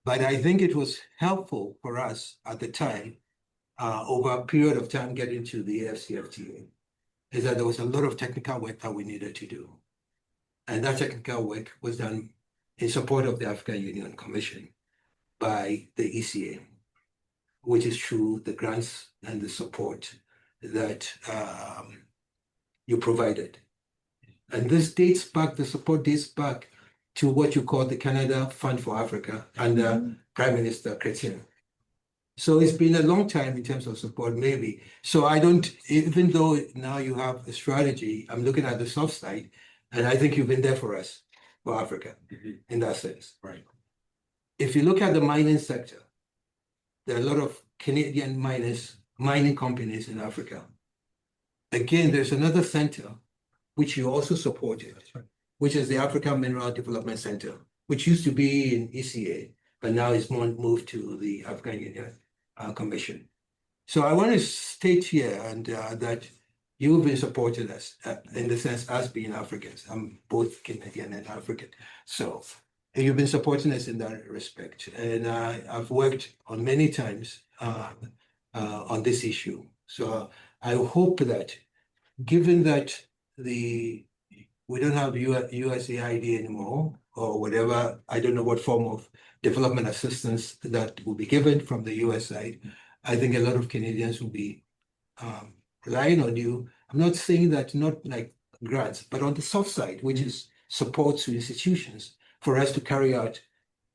But I think it was helpful for us at the time, over a period of time getting to the AFCFTA, is that there was a lot of technical work that we needed to do. And that technical work was done in support of the African Union Commission by the ECA, which is through the grants and the support that you provided. And this dates back, the support dates back to what you call the Canada Fund for Africa under Prime Minister Chrétien. So it's been a long time in terms of support, maybe. So I don't, even though now you have a strategy, I'm looking at the soft side, and I think you've been there for us, for Africa, in that sense. Right. If you look at the mining sector, there are a lot of Canadian mining companies in Africa. Again, there's another center which you also supported, which is the African Mineral Development Center, which used to be in ECA, but now is moved to the African Union Commission. So I want to state here and that you've been supporting us in the sense as being Africans. I'm both Canadian and African. So you've been supporting us in that respect. And I've worked on many times on this issue. So I hope that given that we don't have USAID anymore, or whatever, I don't know what form of development assistance that will be given from the US side, I think a lot of Canadians will be relying on you. I'm not saying that not like grants, but on the soft side, which is support to institutions for us to carry out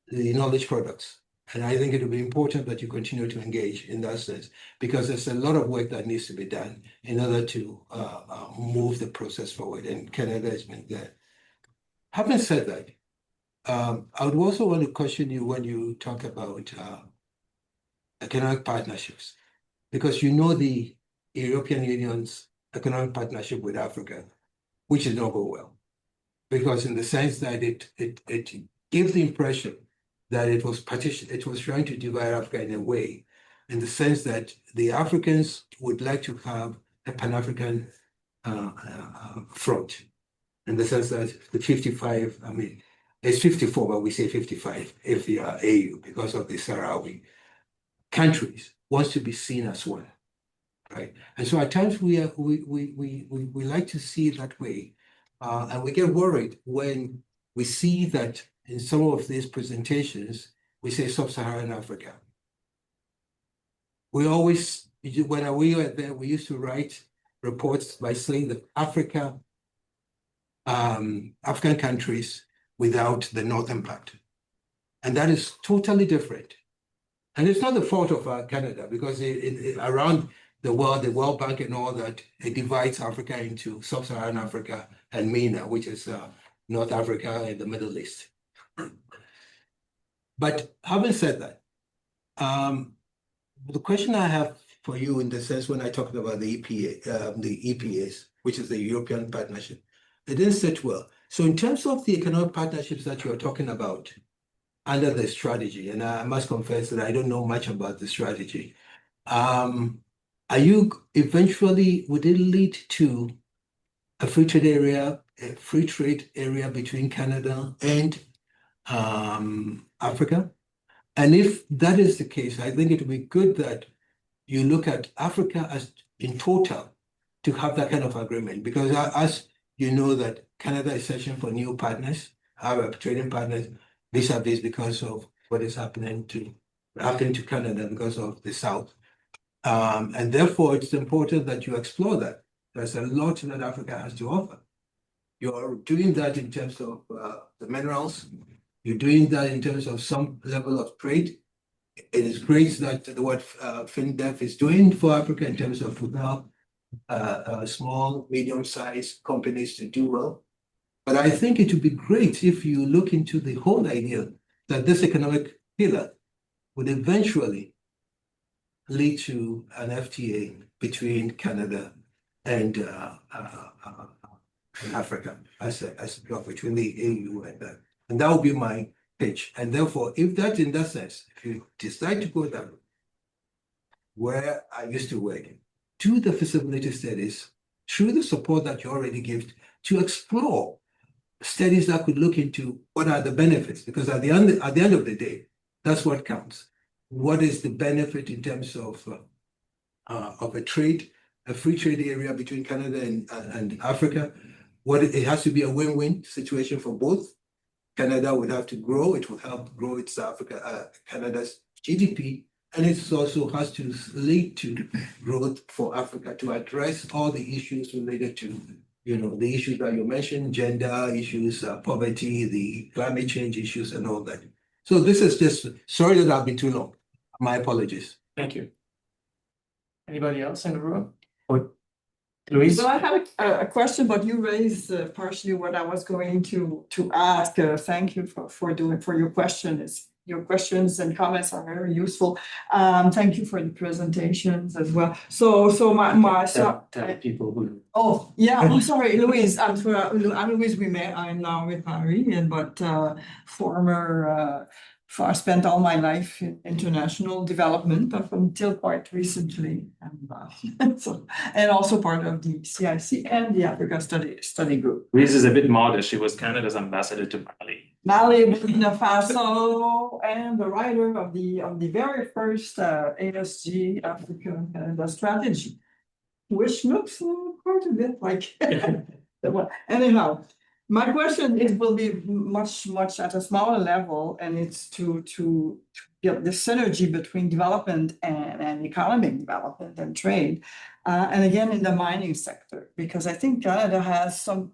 the knowledge products. And I think it will be important that you continue to engage in that sense, because there's a lot of work that needs to be done in order to move the process forward. And Canada has been there. Having said that, I would also want to question you when you talk about economic partnerships, because you know the European Union's economic partnership with Africa, which did not go well, because in the sense that it gives the impression that it was trying to divide Africa in a way, in the sense that the Africans would like to have a Pan-African front, in the sense that the 55, I mean, it's 54, but we say 55 if you are AU, because of the Sahrawi countries wants to be seen as one, right? And so at times we like to see it that way, and we get worried when we see that in some of these presentations we say sub-Saharan Africa. We always, when we were there, we used to write reports by saying that African countries without the northern part, and that is totally different. And it's not the fault of Canada, because around the World Bank and all that, it divides Africa into sub-Saharan Africa and MENA, which is North Africa and the Middle East. But having said that, the question I have for you, in the sense when I talked about the EPAs, which is the European Partnership, it didn't sit well. So in terms of the economic partnerships that you're talking about under the strategy, and I must confess that I don't know much about the strategy, are you eventually, would it lead to a free trade area between Canada and Africa? And if that is the case, I think it would be good that you look at Africa as in total to have that kind of agreement, because as you know that Canada is searching for new partners, our trading partners, vis-a-vis because of what is happening to Canada because of the South. And therefore, it's important that you explore that. There's a lot that Africa has to offer. You're doing that in terms of the minerals. You're doing that in terms of some level of trade. It is great that what FinDev is doing for Africa in terms of now small, medium-sized companies to do well. But I think it would be great if you look into the whole idea that this economic pillar would eventually lead to an FTA between Canada and Africa as a bloc, between the AU and that would be my pitch. And therefore, if that, in that sense, if you decide to go that way, where I used to work, do the feasibility studies through the support that you already give to explore studies that could look into what are the benefits, because at the end of the day, that's what counts. What is the benefit in terms of a free trade area between Canada and Africa? It has to be a win-win situation for both. Canada would have to grow; it will help grow its Canada's GDP, and it also has to lead to growth for Africa to address all the issues related to the issues that you mentioned, gender issues, poverty, the climate change issues and all that. So this is just, sorry that I've been too long. My apologies. Thank you. Anybody else in the room? Oh, Louise? So I have a question, but you raised partially what I was going to ask. Thank you for your questions. Your questions and comments are very useful. Thank you for the presentations as well. So Tell people who. Oh, yeah, I'm sorry, Louise. I'm Louise Rimet. I'm now retiring, but former. I spent all my life in international development up until quite recently, and also part of the CIC and the Africa Study Group. Louise is a bit modest. She was Canada's ambassador to Mali. Mali, Burkina Faso, and the writer of the very first ASG Africa Canada strategy, which looks quite a bit like. Well, anyhow, my question will be much at a smaller level, and it's to get the synergy between development and economic development and trade, and again in the mining sector, because I think Canada has some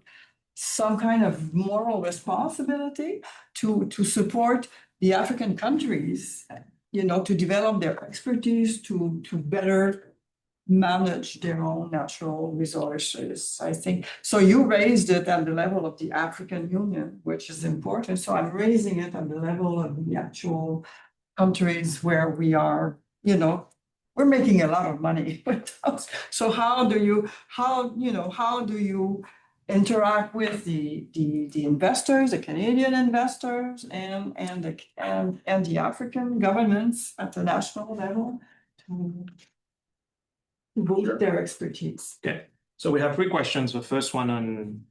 kind of moral responsibility to support the African countries, to develop their expertise to better manage their own natural resources, I think. So you raised it at the level of the African Union, which is important. So I'm raising it at the level of the actual countries where we are, we're making a lot of money with those. So how do you interact with the investors, the Canadian investors and the African governments at the national level to boost their expertise? Okay, so we have 3 questions. The first one on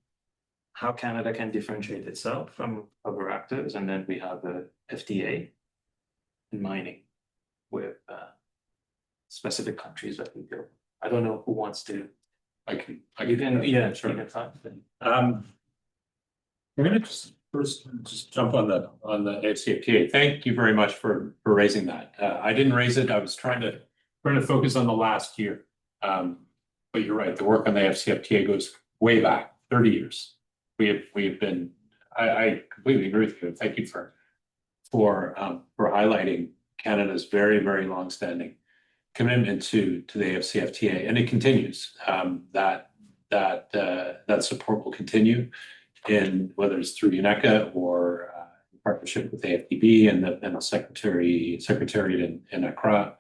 how Canada can differentiate itself from other actors, and then we have the FTA in mining with specific countries that we go. I don't know who wants to. You can, yeah, sure. I'm going to first jump on the AFCFTA. Thank you very much for raising that. I didn't raise it. I was trying to focus on the last year. But you're right. The work on the AFCFTA goes way back, 30 years. We have been. I completely agree with you. Thank you for highlighting Canada's very, very long-standing commitment to the AFCFTA, and it continues. That support will continue in whether it's through UNECA or in partnership with AFDB and the secretariat in Accra.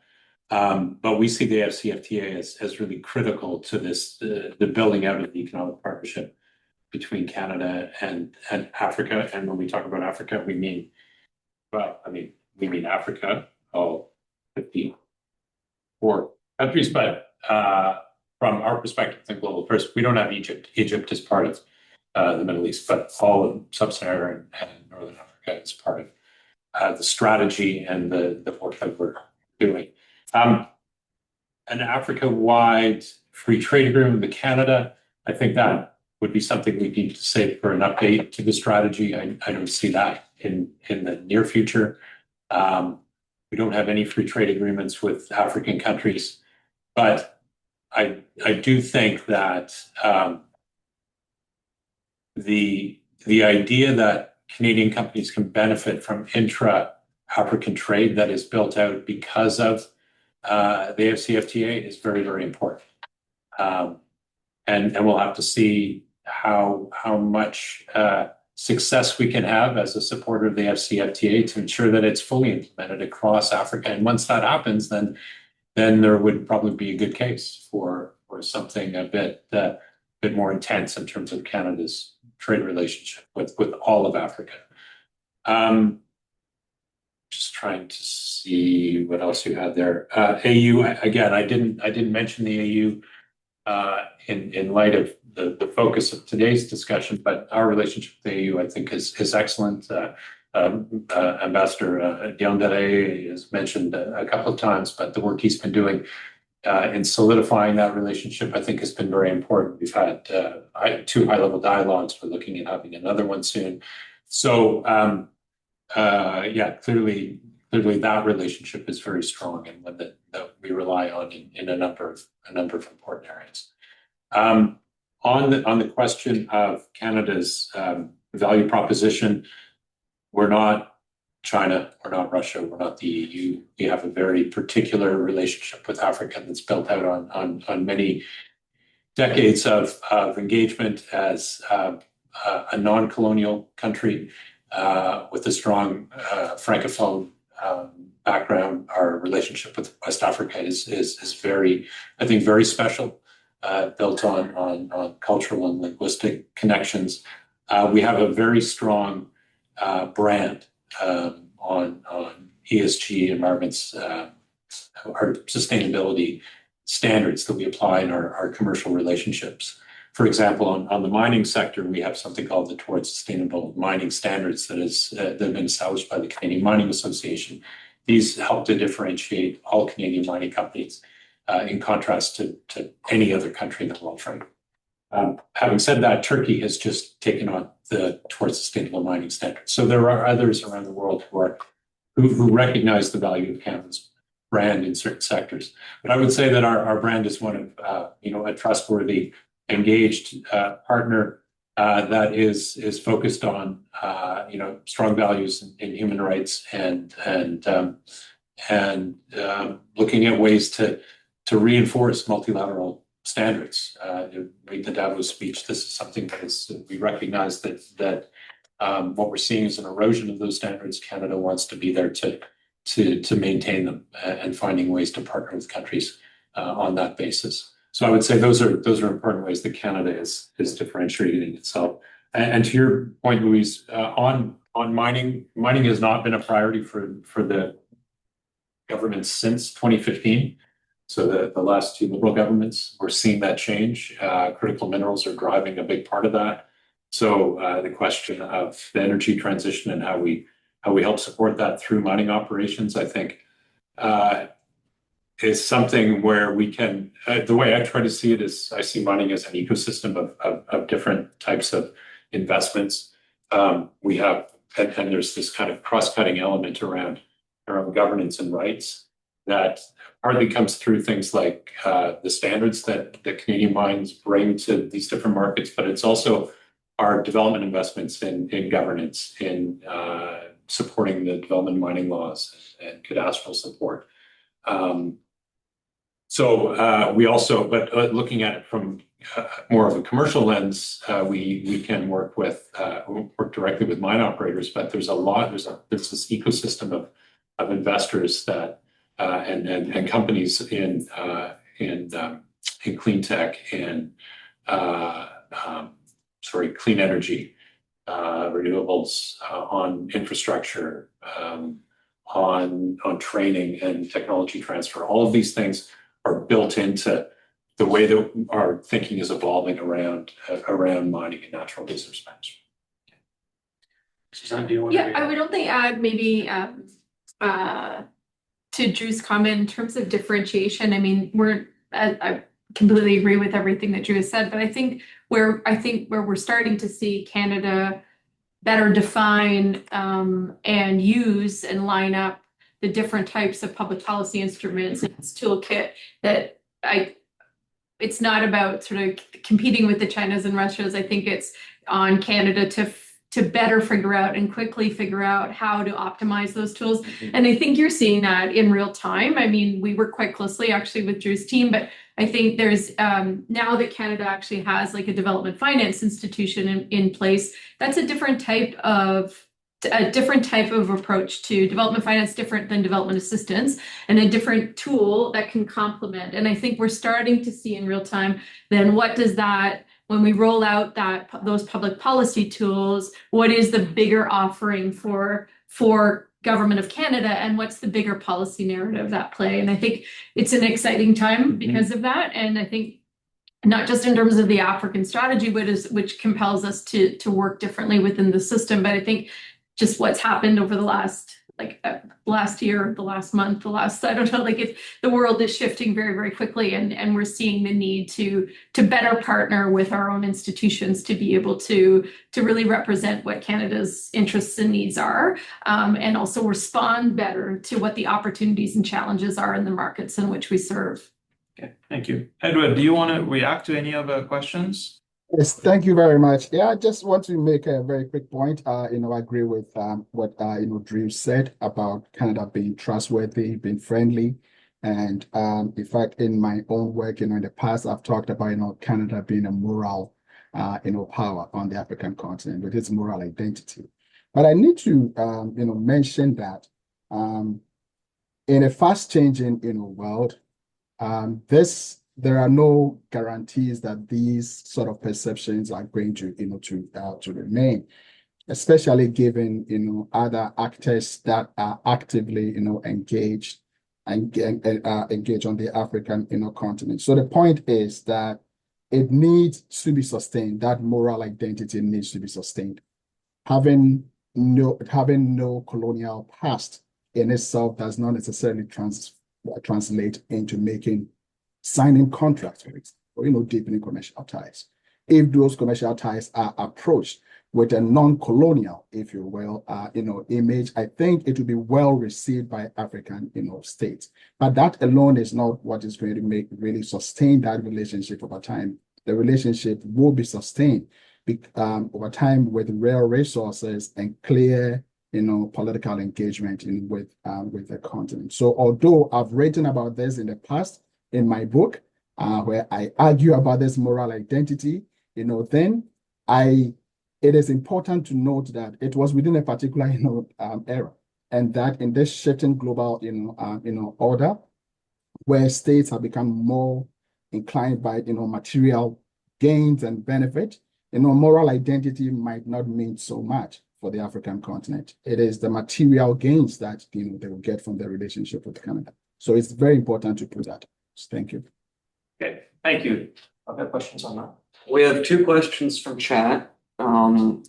But we see the AFCFTA as really critical to this, the building out of the economic partnership between Canada and Africa. And when we talk about Africa, we mean Africa, all 54 countries, but from our perspective, the global first, we don't have Egypt. Egypt is part of the Middle East, but all of Sub-Saharan and Northern Africa is part of the strategy and the work that we're doing. An Africa-wide free trade agreement with Canada, I think that would be something we need to save for an update to the strategy. I don't see that in the near future. We don't have any free trade agreements with African countries, but I do think that the idea that Canadian companies can benefit from intra-African trade that is built out because of the AFCFTA is very, very important. And we'll have to see how much success we can have as a supporter of the AFCFTA to ensure that it's fully implemented across Africa. And once that happens, then there would probably be a good case for something a bit more intense in terms of Canada's trade relationship with all of Africa. Just trying to see what else you had there. AU, again, I didn't mention the AU in light of the focus of today's discussion, but our relationship with the AU, I think, is excellent. Ambassador Diandere has mentioned a couple of times, but the work he's been doing in solidifying that relationship, I think, has been very important. We've had 2 high-level dialogues. We're looking at having another one soon. So, clearly that relationship is very strong and one that we rely on in a number of important areas. On the question of Canada's value proposition, we're not China, we're not Russia, we're not the EU. We have a very particular relationship with Africa that's built out on many decades of engagement as a non-colonial country with a strong francophone background. Our relationship with West Africa is very, I think, very special, built on cultural and linguistic connections. We have a very strong brand on ESG environments, our sustainability standards that we apply in our commercial relationships. For example, on the mining sector, we have something called the Towards Sustainable Mining Standards that have been established by the Canadian Mining Association. These help to differentiate all Canadian mining companies in contrast to any other country in the world, frankly. Having said that, Turkey has just taken on the Towards Sustainable Mining Standards. So there are others around the world who recognize the value of Canada's brand in certain sectors. But I would say that our brand is one of a trustworthy, engaged partner that is focused on strong values in human rights and looking at ways to reinforce multilateral standards. Read the Davos speech. This is something that we recognize that what we're seeing is an erosion of those standards. Canada wants to be there to maintain them and finding ways to partner with countries on that basis. So I would say those are important ways that Canada is differentiating itself. And to your point, Louise, on mining has not been a priority for the government since 2015. So the last two Liberal governments, we're seeing that change. Critical minerals are driving a big part of that. So the question of the energy transition and how we help support that through mining operations, I think, is something where we can. The way I try to see it is, I see mining as an ecosystem of different types of investments. We have, and there's this kind of cross-cutting element around governance and rights that partly comes through things like the standards that the Canadian mines bring to these different markets, but it's also our development investments in governance, in supporting the development of mining laws and cadastral support. We also, but looking at it from more of a commercial lens, we can work directly with mine operators, but there's this ecosystem of investors that and companies in clean tech and clean energy, renewables, on infrastructure, on training and technology transfer. All of these things are built into the way that our thinking is evolving around mining and natural resource management. Suzanne, do you want to? Yeah, I would only add maybe to Drew's comment in terms of differentiation. I mean, I completely agree with everything that Drew has said, but I think where we're starting to see Canada better define and use and line up the different types of public policy instruments in its toolkit, that it's not about sort of competing with the Chinas and Russias. I think it's on Canada to better figure out and quickly figure out how to optimize those tools. And I think you're seeing that in real time. I mean, we work quite closely actually with Drew's team, but I think there's now that Canada actually has like a development finance institution in place, that's a different type of approach to development finance, different than development assistance, and a different tool that can complement. And I think we're starting to see in real time, then what does that, when we roll out those public policy tools, what is the bigger offering for Government of Canada, and what's the bigger policy narrative at play? And I think it's an exciting time because of that. And I think not just in terms of the African strategy, which compels us to work differently within the system, but I think just what's happened over the last year, the last month, I don't know, the world is shifting very, very quickly, and we're seeing the need to better partner with our own institutions to be able to really represent what Canada's interests and needs are, and also respond better to what the opportunities and challenges are in the markets in which we serve. Okay, thank you. Edward, do you want to react to any of the questions? Yes, thank you very much. Yeah, I just want to make a very quick point. I agree with what Drew said about Canada being trustworthy, being friendly. And in fact, in my own work, in the past, I've talked about, Canada being a moral, power on the African continent with its moral identity. But I need to, mention that in a fast changing, world, there are no guarantees that these sort of perceptions are going to, to remain, especially given, other actors that are actively, engaged and engage on the African, continent. So the point is that it needs to be sustained. That moral identity needs to be sustained. Having no colonial past in itself does not necessarily translate into signing contracts, for example, deepening commercial ties. If those commercial ties are approached with a non-colonial, if you will, image, I think it will be well received by African, states. But that alone is not what is going to really sustain that relationship over time. The relationship will be sustained over time with real resources and clear, political engagement with the continent. So although I've written about this in the past in my book, where I argue about this moral identity, then it is important to note that it was within a particular, era, and that in this shifting global, order, where states have become more inclined by, material gains and benefit, moral identity might not mean so much for the African continent. It is the material gains that, they will get from their relationship with Canada. So it's very important to put that. Thank you. Okay, thank you. Other questions on that? We have two questions from chat. One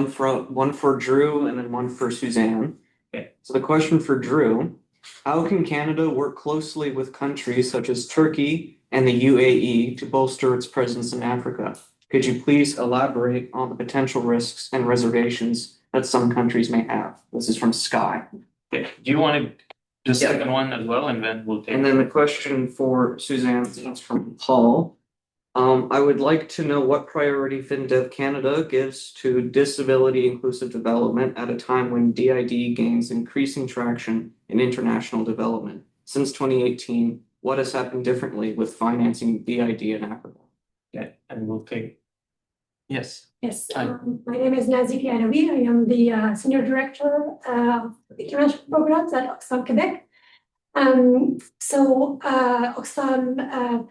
for Drew and then one for Suzanne. Okay. So the question for Drew, how can Canada work closely with countries such as Turkey and the UAE to bolster its presence in Africa? Could you please elaborate on the potential risks and reservations that some countries may have? This is from Sky. Okay, do you want to the Yeah. second one as well, and then we'll take. And then the question for Suzanne is from Paul. I would like to know what priority FinDev Canada gives to disability inclusive development at a time when DID gains increasing traction in international development. Since 2018, what has happened differently with financing DID in Africa? Okay, and we'll take. Yes. Yes, Hi. my name is Nazik Yanawi. I am the Senior Director of International Programs at Oxfam, Quebec. Oxfam,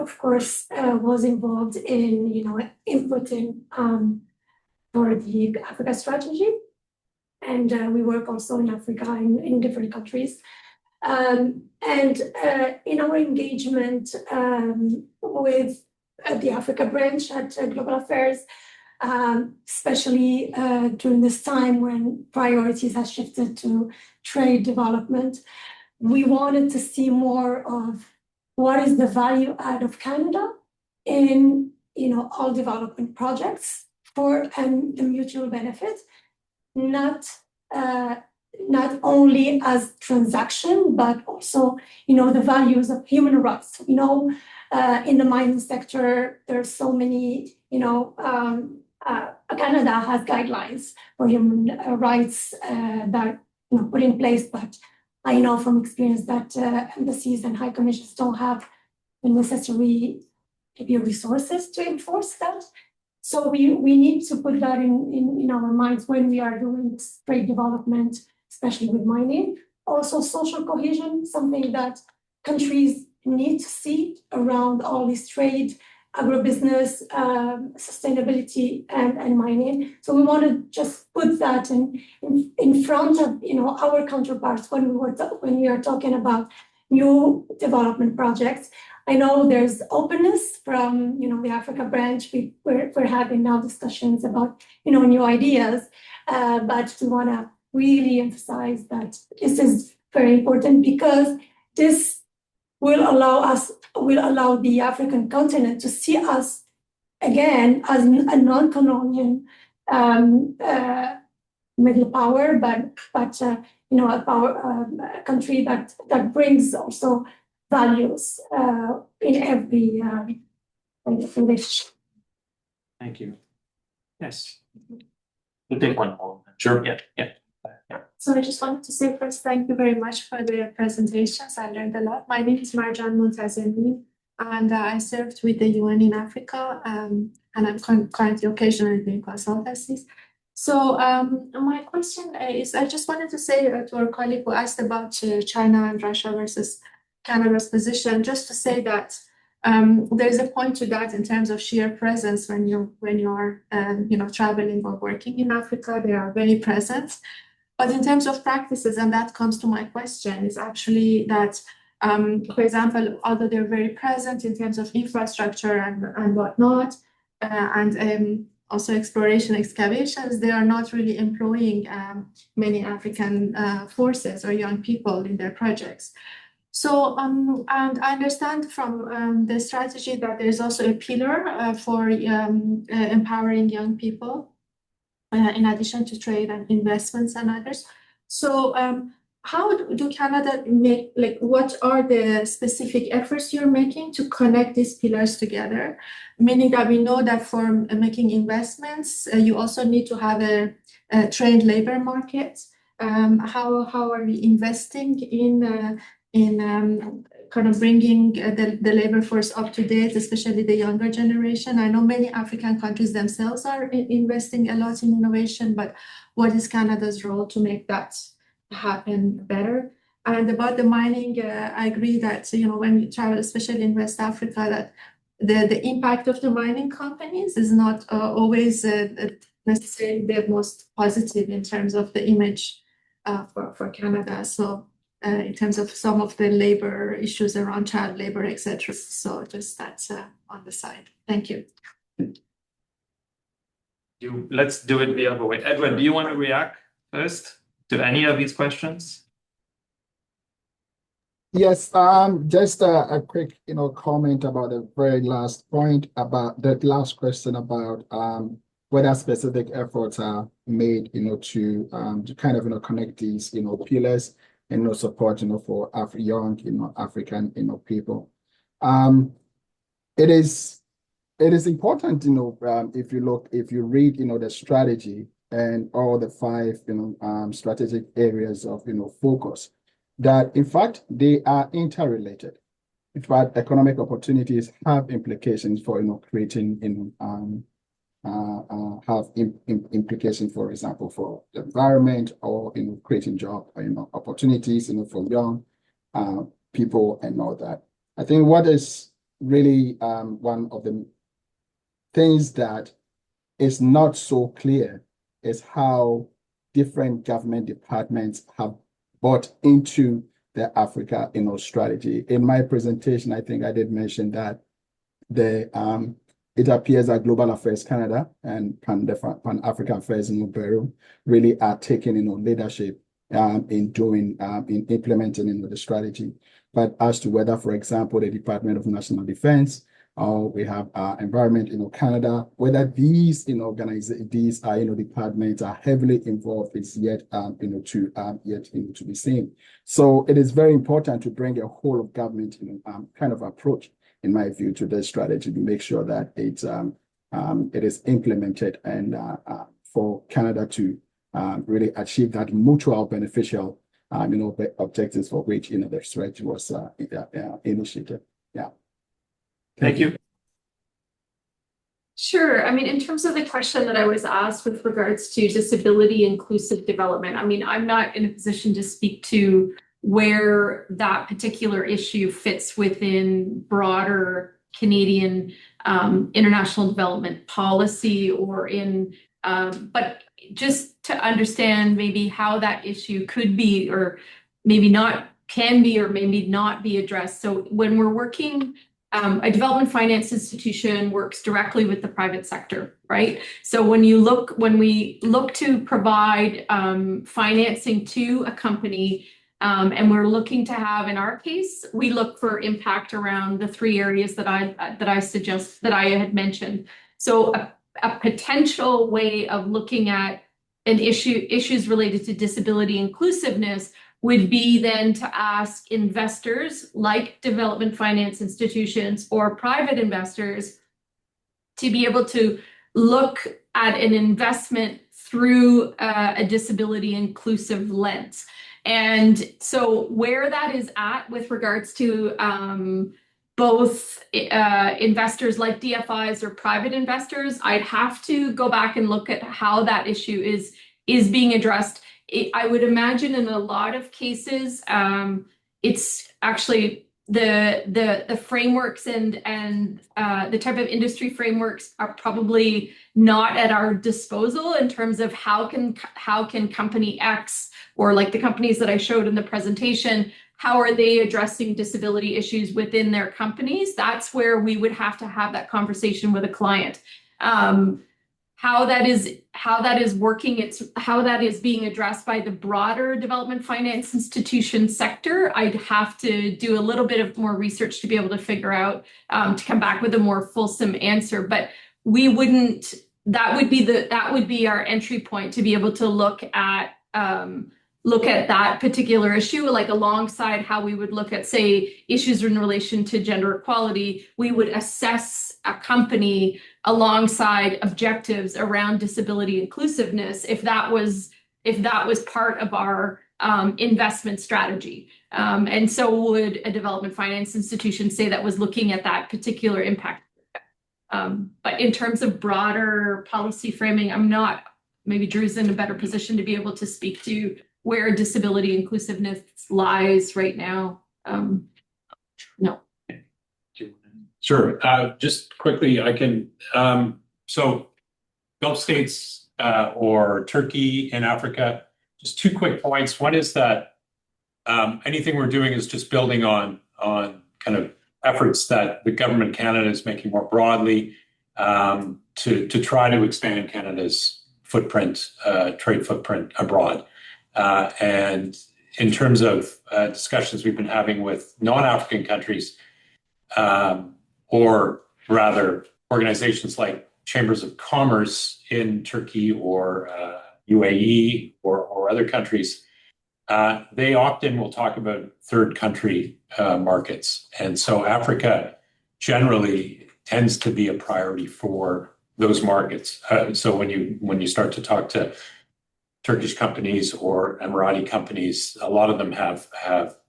of course, was involved in, inputting for the Africa strategy. And we work also in Africa in different countries. In our engagement with the Africa branch at Global Affairs, especially during this time when priorities have shifted to trade development, we wanted to see more of what is the value add of Canada in all development projects for the mutual benefit, not only as transaction, but also the values of human rights. In the mining sector, there's so many, Canada has guidelines for human rights that put in place, but I know from experience that embassies and high commissions don't have the necessary resources to enforce that. So we need to put that in our minds when we are doing trade development, especially with mining. Also social cohesion, something that countries need to see around all this trade, agribusiness, sustainability, and mining. So we want to just put that in front of our counterparts when we are talking about new development projects. I know there's openness from the Africa branch. We're having now discussions about new ideas, but we want to really emphasize that this is very important because this will allow the African continent to see us again as a non-colonial middle power, but a country that brings also values in every relationship. Thank you. Yes. We'll take one more. Sure. Yeah, yeah. So I just wanted to say first, thank you very much for the presentations. I learned a lot. My name is Marjan Montazemi, and I served with the UN in Africa, and I'm currently occasionally doing consultancies. So my question is, I just wanted to say to our colleague who asked about China and Russia versus Canada's position, just to say that there's a point to that in terms of sheer presence when you're traveling or working in Africa. They are very present. But in terms of practices, and that comes to my question, is actually that, for example, although they're very present in terms of infrastructure and whatnot, and also exploration excavations, they are not really employing many African forces or young people in their projects. So, and I understand from the strategy that there's also a pillar for empowering young people, in addition to trade and investments and others. So, how do Canada make, like, what are the specific efforts you're making to connect these pillars together? Meaning that we know that for making investments, you also need to have a trained labor market. How are we investing in kind of bringing the labor force up to date, especially the younger generation? I know many African countries themselves are investing a lot in innovation, but what is Canada's role to make that happen better? And about the mining, I agree that when you travel, especially in West Africa, that the impact of the mining companies is not always necessarily the most positive in terms of the image for Canada. So in terms of some of the labor issues around child labor, etc. So just that's on the side. Thank you. Let's do it the other way. Edwin, do you want to react first to any of these questions? Yes, just a quick, comment about the very last point about that last question about whether specific efforts are made, to kind of, connect these, pillars and support, for young, African, people. It is important, if you read, the strategy and all the 5, strategic areas of, focus, that in fact they are interrelated. In fact, economic opportunities have implications for, creating, have implications, for example, for the environment or creating job opportunities for young people and all that. I think what is really one of the things that is not so clear is how different government departments have bought into the Africa strategy. In my presentation, I think I did mention that it appears that Global Affairs Canada and Pan-African Affairs in Peru really are taking leadership in implementing the strategy. But as to whether, for example, the Department of National Defense or we have Environment Canada, whether these these departments are heavily involved is yet to be seen. So it is very important to bring a whole of government kind of approach, in my view, to this strategy to make sure that it is implemented and for Canada to really achieve that mutual beneficial objectives for which the strategy was initiated. Yeah. Thank you. Sure. I mean, in terms of the question that I was asked with regards to disability inclusive development, I mean, I'm not in a position to speak to where that particular issue fits within broader Canadian international development policy or in, but just to understand maybe how that issue could be or maybe not can be or maybe not be addressed. So when we're working, a development finance institution works directly with the private sector, right? So when we look to provide financing to a company, and we're looking to have, in our case, we look for impact around the 3 areas that I had mentioned. So a potential way of looking at issues related to disability inclusiveness would be then to ask investors like development finance institutions or private investors to be able to look at an investment through a disability inclusive lens. And so where that is at with regards to both investors like DFIs or private investors, I'd have to go back and look at how that issue is being addressed. I would imagine in a lot of cases, it's actually the frameworks and the type of industry frameworks are probably not at our disposal in terms of how can company X, or like the companies that I showed in the presentation, how are they addressing disability issues within their companies? That's where we would have to have that conversation with a client. How that is working, how that is being addressed by the broader development finance institution sector. I'd have to do a little bit of more research to be able to figure out, to come back with a more fulsome answer. But we wouldn't, that would be our entry point to be able to look at that particular issue, like alongside how we would look at, say, issues in relation to gender equality. We would assess a company alongside objectives around disability inclusiveness if that was part of our investment strategy. And so would a development finance institution say that was looking at that particular impact. But in terms of broader policy framing, maybe Drew's in a better position to be able to speak to where disability inclusiveness lies right now. No. Sure. Just quickly, I can. So Gulf states or Turkey in Africa, just 2 quick points. One is that anything we're doing is just building on kind of efforts that the government of Canada is making more broadly to try to expand Canada's footprint, trade footprint abroad. And in terms of discussions we've been having with non-African countries, or rather organizations like chambers of commerce in Turkey or UAE or other countries, they often will talk about third country markets. And so Africa generally tends to be a priority for those markets. So when you start to talk to Turkish companies or Emirati companies, a lot of them have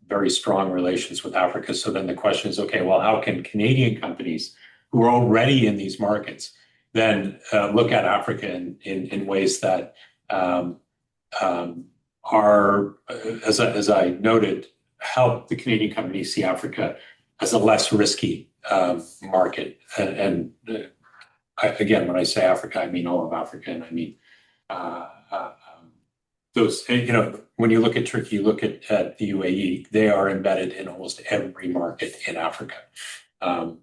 very strong relations with Africa. So then the question is, okay, well, how can Canadian companies who are already in these markets then look at Africa in ways that are, as I noted, help the Canadian companies see Africa as a less risky market. And again, when I say Africa, I mean all of Africa, and I mean those, when you look at Turkey, you look at the UAE, they are embedded in almost every market in Africa.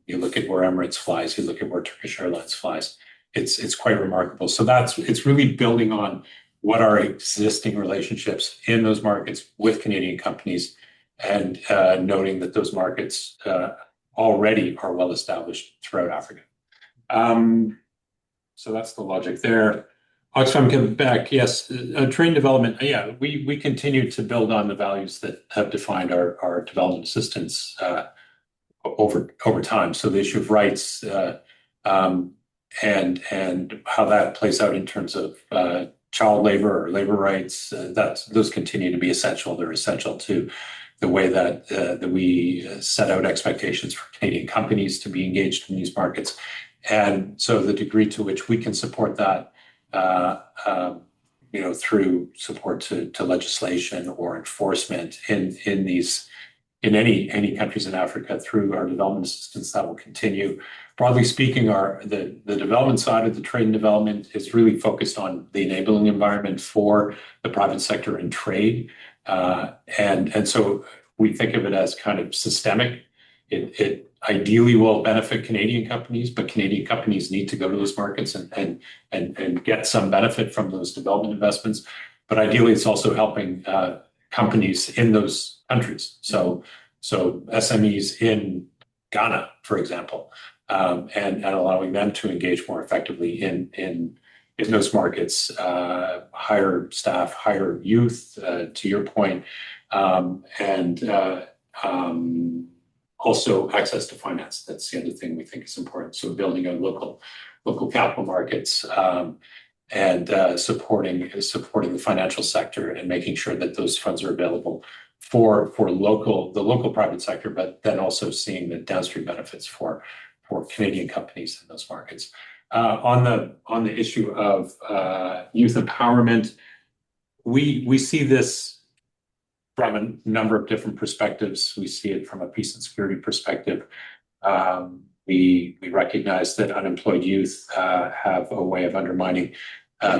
You look at where Emirates flies, you look at where Turkish Airlines flies. It's quite remarkable. So it's really building on what are existing relationships in those markets with Canadian companies, and noting that those markets already are well established throughout Africa. So that's the logic there. Oxfam Quebec, yes, trade development. Yeah, we continue to build on the values that have defined our development assistance over time. So the issue of rights and how that plays out in terms of child labor or labor rights, those continue to be essential. They're essential to the way that we set out expectations for Canadian companies to be engaged in these markets. And so the degree to which we can support that, through support to legislation or enforcement in any countries in Africa through our development assistance, that will continue. Broadly speaking, the development side of the trade and development is really focused on the enabling environment for the private sector and trade. And so we think of it as kind of systemic. It ideally will benefit Canadian companies, but Canadian companies need to go to those markets and get some benefit from those development investments. But ideally, it's also helping companies in those countries. So SMEs in Ghana, for example, and allowing them to engage more effectively in those markets, hire staff, hire youth, to your point, and also access to finance. That's the other thing we think is important. So building a local local capital markets, and supporting the financial sector and making sure that those funds are available for the local private sector, but then also seeing the downstream benefits for Canadian companies in those markets. On the issue of youth empowerment, we see this from a number of different perspectives. We see it from a peace and security perspective. We recognize that unemployed youth have a way of undermining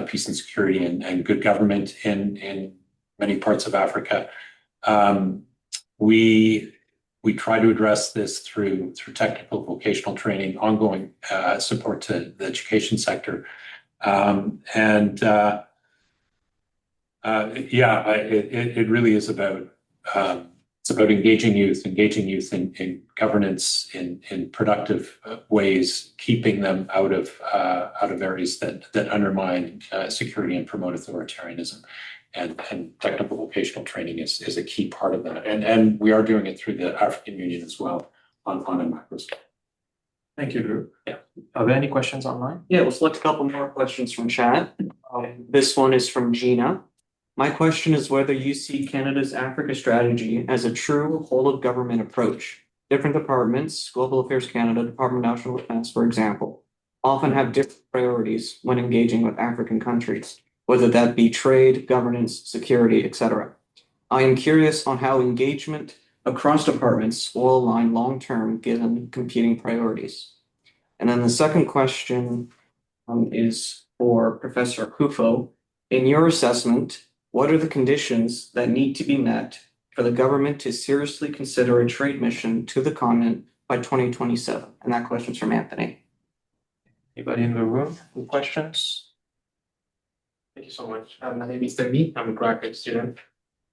peace and security and good government in many parts of Africa. We try to address this through technical vocational training, ongoing support to the education sector, it really is about engaging youth in governance in productive ways, keeping them out of areas that undermine security and promote authoritarianism. And technical vocational training is a key part of that. And we are doing it through the African Union as well on a macro scale. Thank you, Drew. Yeah. Are there any questions online? Yeah, we'll select a couple more questions from chat. This one is from Gina. My question is whether you see Canada's Africa strategy as a true whole-of-government approach. Different departments, Global Affairs Canada, Department of National Defence, for example, often have different priorities when engaging with African countries, whether that be trade, governance, security, etc. I am curious on how engagement across departments will align long-term given competing priorities. And then the second question is for Professor Kufo. In your assessment, what are the conditions that need to be met for the government to seriously consider a trade mission to the continent by 2027? And that question's from Anthony. Anybody in the room with questions? Thank you so much. My name is Demi. I'm a graduate student.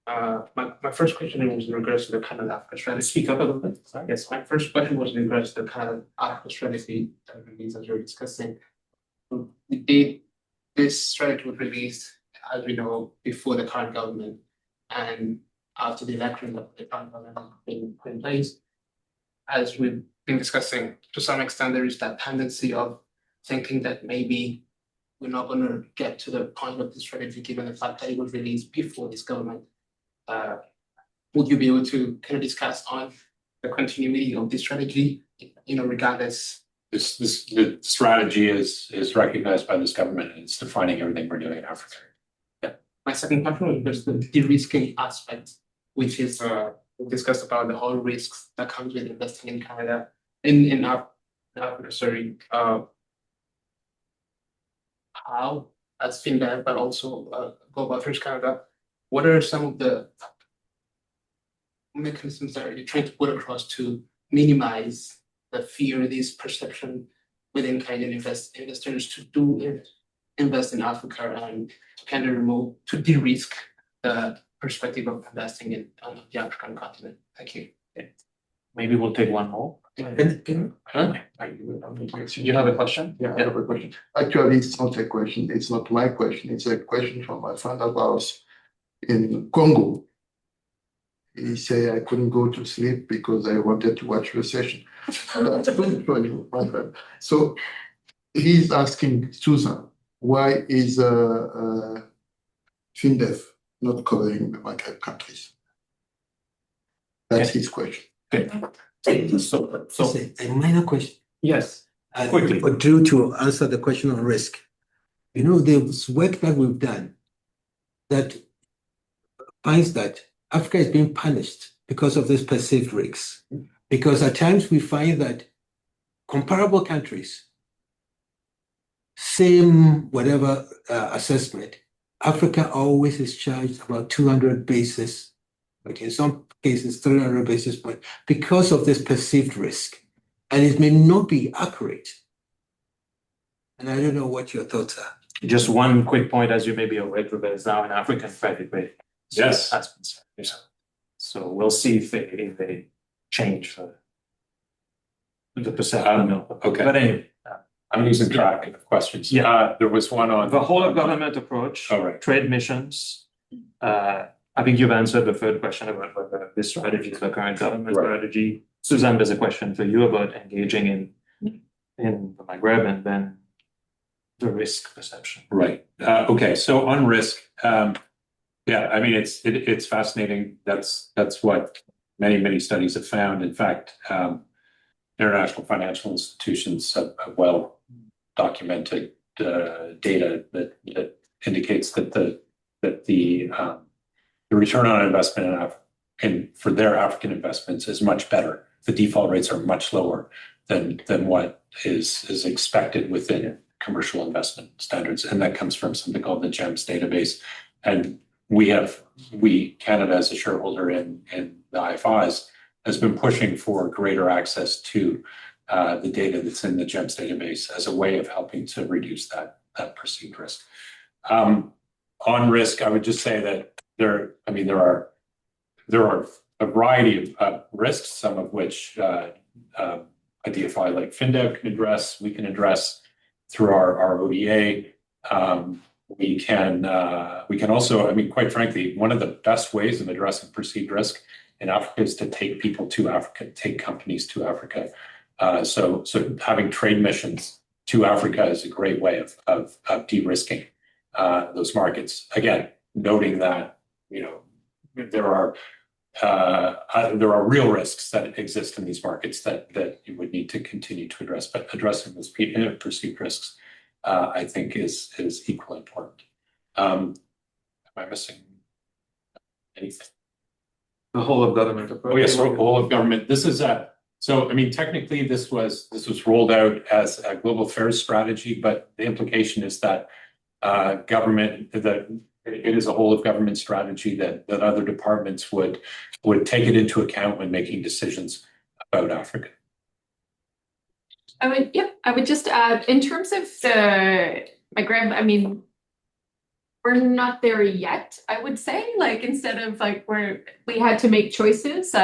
My first question was in regards to the Canada-Africa strategy. Speak up a little bit. Sorry. Yes, my first question was in regards to the Canada-Africa strategy that you're discussing. This strategy was released, as we know, before the current government and after the election of the current government has been put in place. As we've been discussing, to some extent, there is that tendency of thinking that maybe we're not going to get to the point of the strategy given the fact that it was released before this government. Would you be able to kind of discuss on the continuity of this strategy, regardless? The strategy is recognized by this government and it's defining everything we're doing in Africa. My second question was the de-risking aspect, which is we discussed about the whole risks that comes with investing in Canada, in Africa, sorry. How, as FinDev, but also Global Affairs Canada, what are some of the mechanisms that you're trying to put across to minimize the fear, this perception within Canadian investors to invest in Africa and to kind of remove, to de-risk the perspective of investing in on the African continent? Thank you. Maybe we'll take one more. Huh? You have a question? Yeah, I have a question. Actually, it's not a question. It's not my question. It's a question from my friend Davos in Congo. He said I couldn't go to sleep because I wanted to watch the session. That's good for you, my friend. So he's asking Susan, why is FinDev not covering the Maghreb countries? That's his question. So a minor question. Yes. Quickly. For Drew to answer the question on risk. The work that we've done that finds that Africa is being punished because of this perceived risks. Because at times we find that comparable countries, same whatever assessment, Africa always is charged about 200 basis, but in some cases 300 basis points because of this perceived risk. And it may not be accurate. And I don't know what your thoughts are. Just one quick point, as you may be aware, there is now an African credit rating. Yes. So we'll see if they change the perception. Okay. But anyway. I'm losing track of questions. Yeah, there was one on the whole of government approach, trade missions. I think you've answered the third question about whether this strategy is the current government strategy. Suzanne, there's a question for you about engaging in the Maghreb, and then the risk perception. Right. Okay. So on risk, yeah, I mean, it's fascinating. That's what many studies have found. In fact, international financial institutions have well documented data that indicates that the return on investment for their African investments is much better. The default rates are much lower than what is expected within commercial investment standards, and that comes from something called the GEMS database. And Canada, as a shareholder in the IFIs, has been pushing for greater access to the data that's in the GEMS database as a way of helping to reduce that perceived risk. On risk, I would just say that there are a variety of risks, some of which a DFI like FinDev can address. We can address through our ODA. We can also, I mean, quite frankly, one of the best ways of addressing perceived risk in Africa is to take people to Africa, take companies to Africa. So having trade missions to Africa is a great way of de-risking those markets. Again, noting that, you know, there are real risks that exist in these markets that you would need to continue to address, but addressing those perceived risks, I think is equally important. Am I missing anything? The whole of government approach. Oh yes, the whole of government. This is so I mean, technically this was rolled out as a global affairs strategy, but the implication is that it is a whole of government strategy that other departments would take it into account when making decisions about Africa. I would just add, in terms of I mean, we're not there yet, I would say. Like, instead of like we had to make choices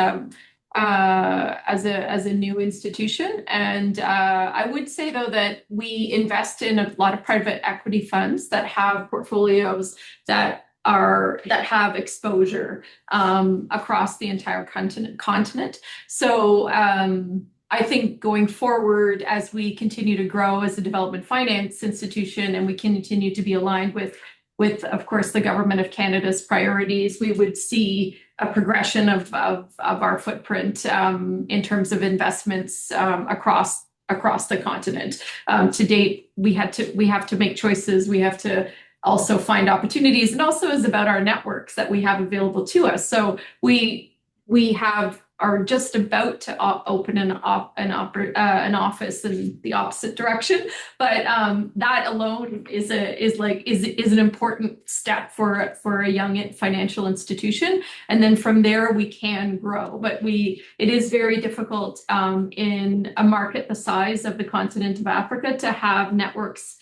as a new institution. And I would say, though, that we invest in a lot of private equity funds that have portfolios that have exposure across the entire continent. So I think going forward, as we continue to grow as a development finance institution, and we continue to be aligned with, of course, the government of Canada's priorities, we would see a progression of our footprint in terms of investments across the continent. To date, we have to make choices. We have to also find opportunities, and also is about our networks that we have available to us. So we are just about to open an office in the opposite direction, but that alone is an important step for a young financial institution, and then from there we can grow. But it is very difficult in a market the size of the continent of Africa to have networks,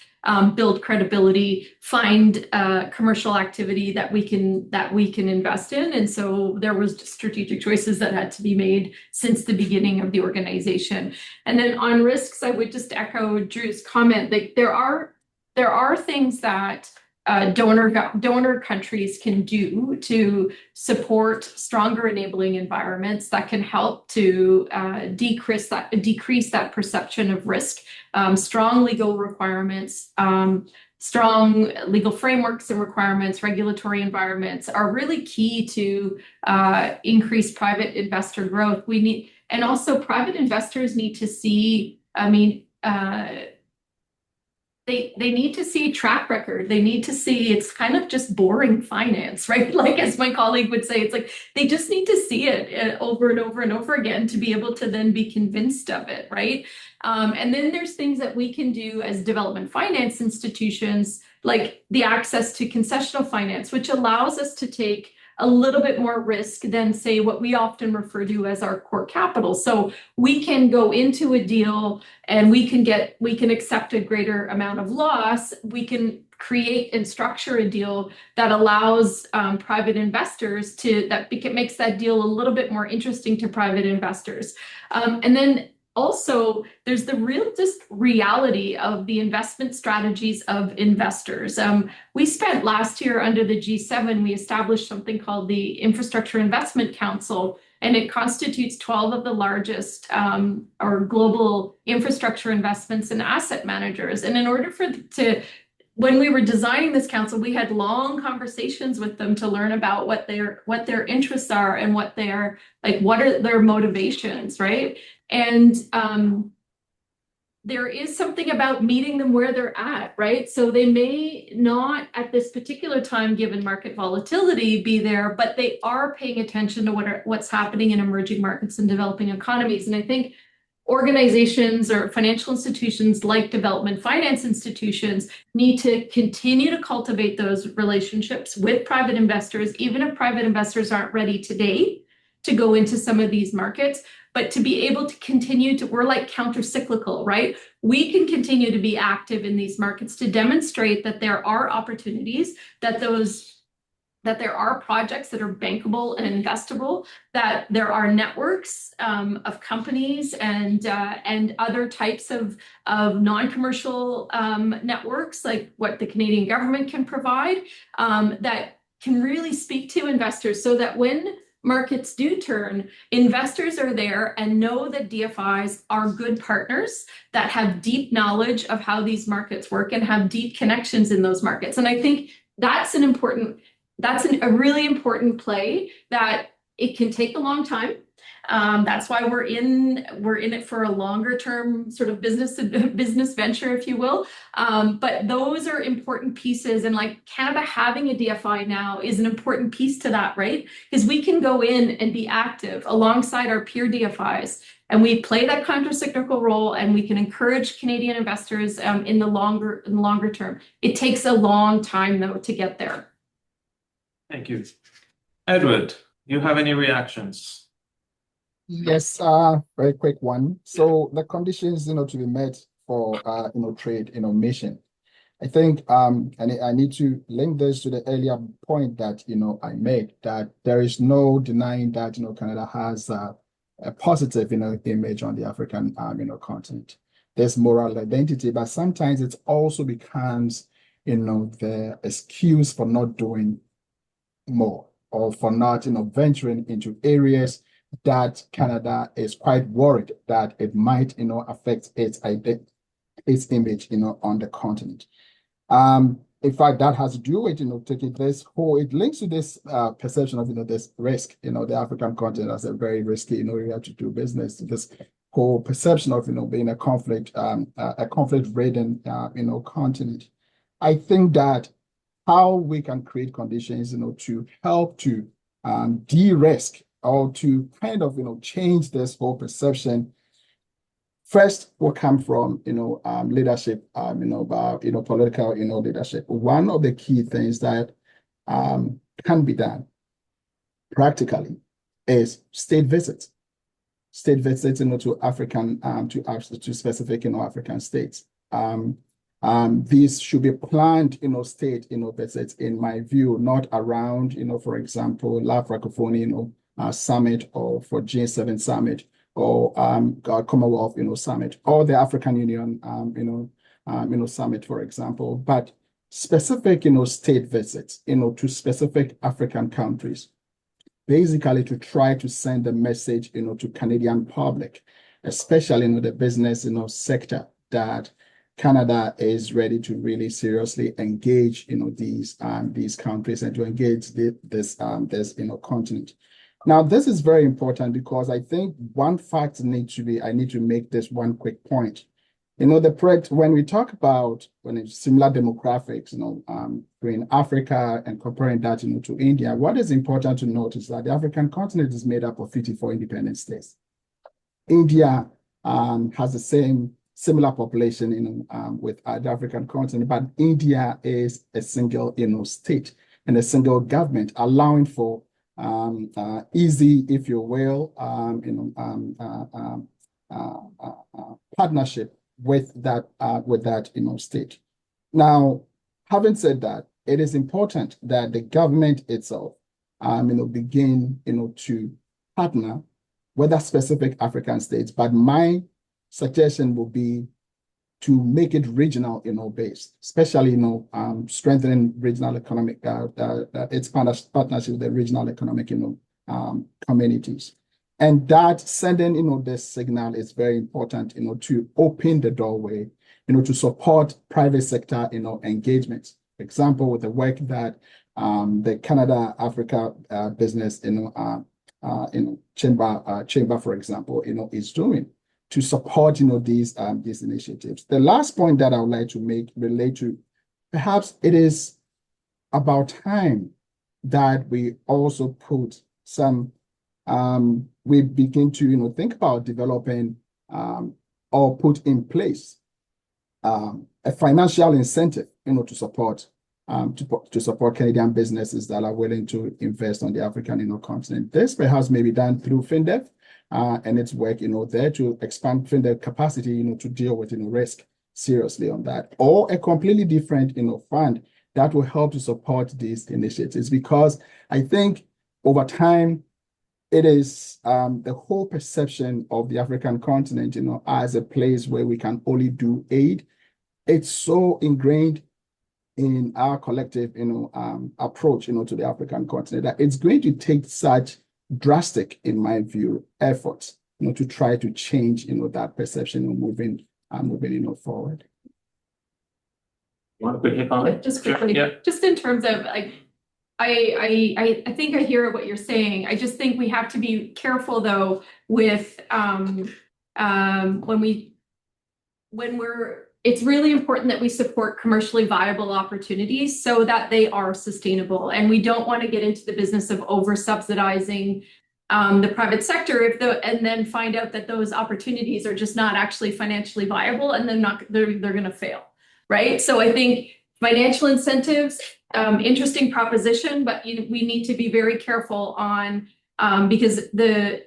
build credibility, find commercial activity that we can invest in. And so there was strategic choices that had to be made since the beginning of the organization. And then on risks, I would just echo Drew's comment. Like, there are things that donor countries can do to support stronger enabling environments that can help to decrease that perception of risk. Strong legal requirements, strong legal frameworks and requirements, regulatory environments are really key to increase private investor growth. And also private investors need to see, they need to see track record. They need to see it's kind of just boring finance, right? Like, as my colleague would say, it's like they just need to see it over and over and over again to be able to then be convinced of it, right? And then there's things that we can do as development finance institutions, like the access to concessional finance, which allows us to take a little bit more risk than, say, what we often refer to as our core capital. So we can go into a deal and we can accept a greater amount of loss. We can create and structure a deal that allows private investors makes that deal a little bit more interesting to private investors. And then also, there's the reality of the investment strategies of investors. We spent last year under the G7, we established something called the Infrastructure Investment Council, and it constitutes 12 of the largest or global infrastructure investments and asset managers. And in order when we were designing this council, we had long conversations with them to learn about what their interests are and what are their motivations, right? And there is something about meeting them where they're at, right? So they may not at this particular time, given market volatility, be there, but they are paying attention to what's happening in emerging markets and developing economies. And I think organizations or financial institutions like development finance institutions need to continue to cultivate those relationships with private investors, even if private investors aren't ready today to go into some of these markets, but to be able to continue to, we're like counter-cyclical, right? We can continue to be active in these markets to demonstrate that there are opportunities, that there are projects that are bankable and investable, that there are networks of companies and other types of non-commercial networks, like what the Canadian government can provide, that can really speak to investors, so that when markets do turn, investors are there and know that DFIs are good partners that have deep knowledge of how these markets work and have deep connections in those markets. And I think that's a really important play, that it can take a long time. That's why we're in it for a longer term sort of business venture, if you will. But those are important pieces, and like Canada having a DFI now is an important piece to that, right? Because we can go in and be active alongside our peer DFIs, and we play that counter-cyclical role, and we can encourage Canadian investors in the longer term. It takes a long time though to get there. Thank you. Edward, you have any reactions? Yes, very quick one. So the conditions, to be met for, trade, mission. I think, and I need to link this to the earlier point that, I made, that there is no denying that, Canada has a positive, image on the African, continent. There's moral identity, but sometimes it also becomes, the excuse for not doing more, or for not, venturing into areas that Canada is quite worried that it might, affect its image, on the continent. In fact, that has to do with, it links to this perception of, this risk, the African continent as a very risky, area to do business. This whole perception of, being a conflict-ridden, continent. I think that how we can create conditions, to help to de-risk, or to kind of, change this whole perception, first will come from, leadership, political, leadership. One of the key things that can be done practically is state visits. State visits, to African, to specific, African states. These should be planned, state, visits, in my view, not around, for example, La Francophonie, summit, or for G7 summit, or Commonwealth, summit, or the African Union, summit, for example, but specific, state visits, to specific African countries, basically to try to send a message, to Canadian public, especially, the business, sector, that Canada is ready to really seriously engage, these countries, and to engage this continent. Now, this is very important, because I think one fact I need to make this one quick point. When we talk about similar demographics, between Africa and comparing that, to India, what is important to note is that the African continent is made up of 54 independent states. India has the similar population, with the African continent, but India is a single, state and a single government, allowing for easy, if you will, partnership with that, state. Now, having said that, it is important that the government itself, begin, to partner with the specific African states. But my suggestion will be to make it regional, based, especially, strengthening regional economic, its partnership with the regional economic, communities. And that sending, this signal is very important, to open the doorway, to support private sector, engagement. For example, with the work that the Canada Africa business, chamber, for example, is doing to support, these initiatives. The last point that I would like to make relate to, perhaps it is about time that we also put some we begin to think about developing or put in place a financial incentive to support Canadian businesses that are willing to invest on the African continent. This perhaps may be done through FinDev and its work there to expand FinDev capacity to deal with risk seriously on that, or a completely different fund that will help to support these initiatives, because I think over time it is the whole perception of the African continent, as a place where we can only do aid. It's so ingrained in our collective, approach, to the African continent that it's going to take such drastic, in my view, efforts, to try to change, that perception moving forward. You want to quickly comment? Just quickly, Yeah. just in terms of like, I think I hear what you're saying. I just think we have to be careful though with it's really important that we support commercially viable opportunities so that they are sustainable. And we don't want to get into the business of over subsidizing the private sector and then find out that those opportunities are just not actually financially viable and they're going to fail. Right. So I think financial incentives, interesting proposition, but we need to be very careful on because the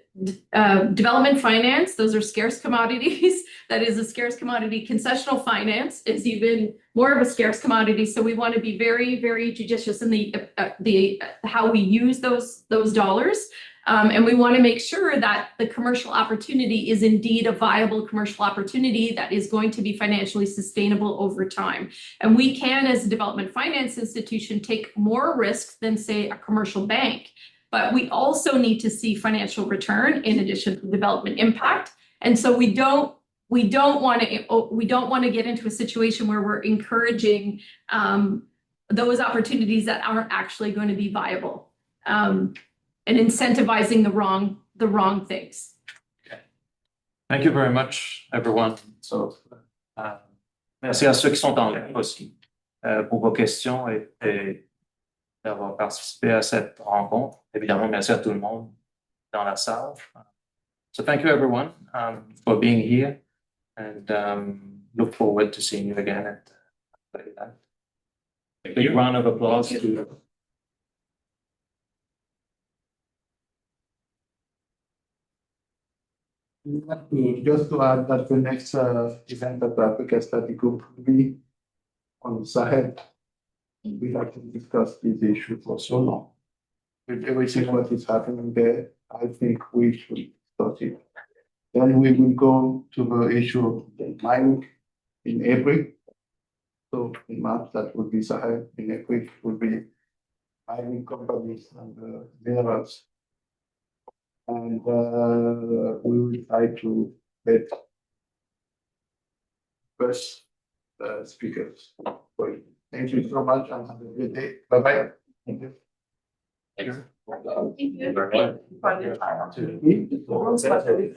development finance, those are scarce commodities. That is a scarce commodity. Concessional finance is even more of a scarce commodity. So we want to be very, very judicious in the how we use those dollars. And we want to make sure that the commercial opportunity is indeed a viable commercial opportunity that is going to be financially sustainable over time. And we can, as a development finance institution, take more risk than, say, a commercial bank. But we also need to see financial return in addition to development impact. And so we don't want to get into a situation where we're encouraging those opportunities that aren't actually going to be viable. And incentivizing the wrong things. Okay. Thank you very much, everyone. So, merci à ceux qui sont en ligne aussi pour vos questions et d'avoir participé à cette rencontre. Évidemment, merci à tout le monde dans la salle. So thank you, everyone, for being here, and look forward to seeing you again at the event. A big round of applause to Just to add that the next event of the Africa Study Group will be on Sahel. We have to discuss these issues for so long. With everything what is happening there, I think we should discuss it. Then we will go to the issue of the mining in April. So in March, that will be Sahel. In April, will be mining companies and minerals. And we will try to get first speakers. Thank you so much and have a good day. Bye-bye. Thank you. Thank you. Thank you.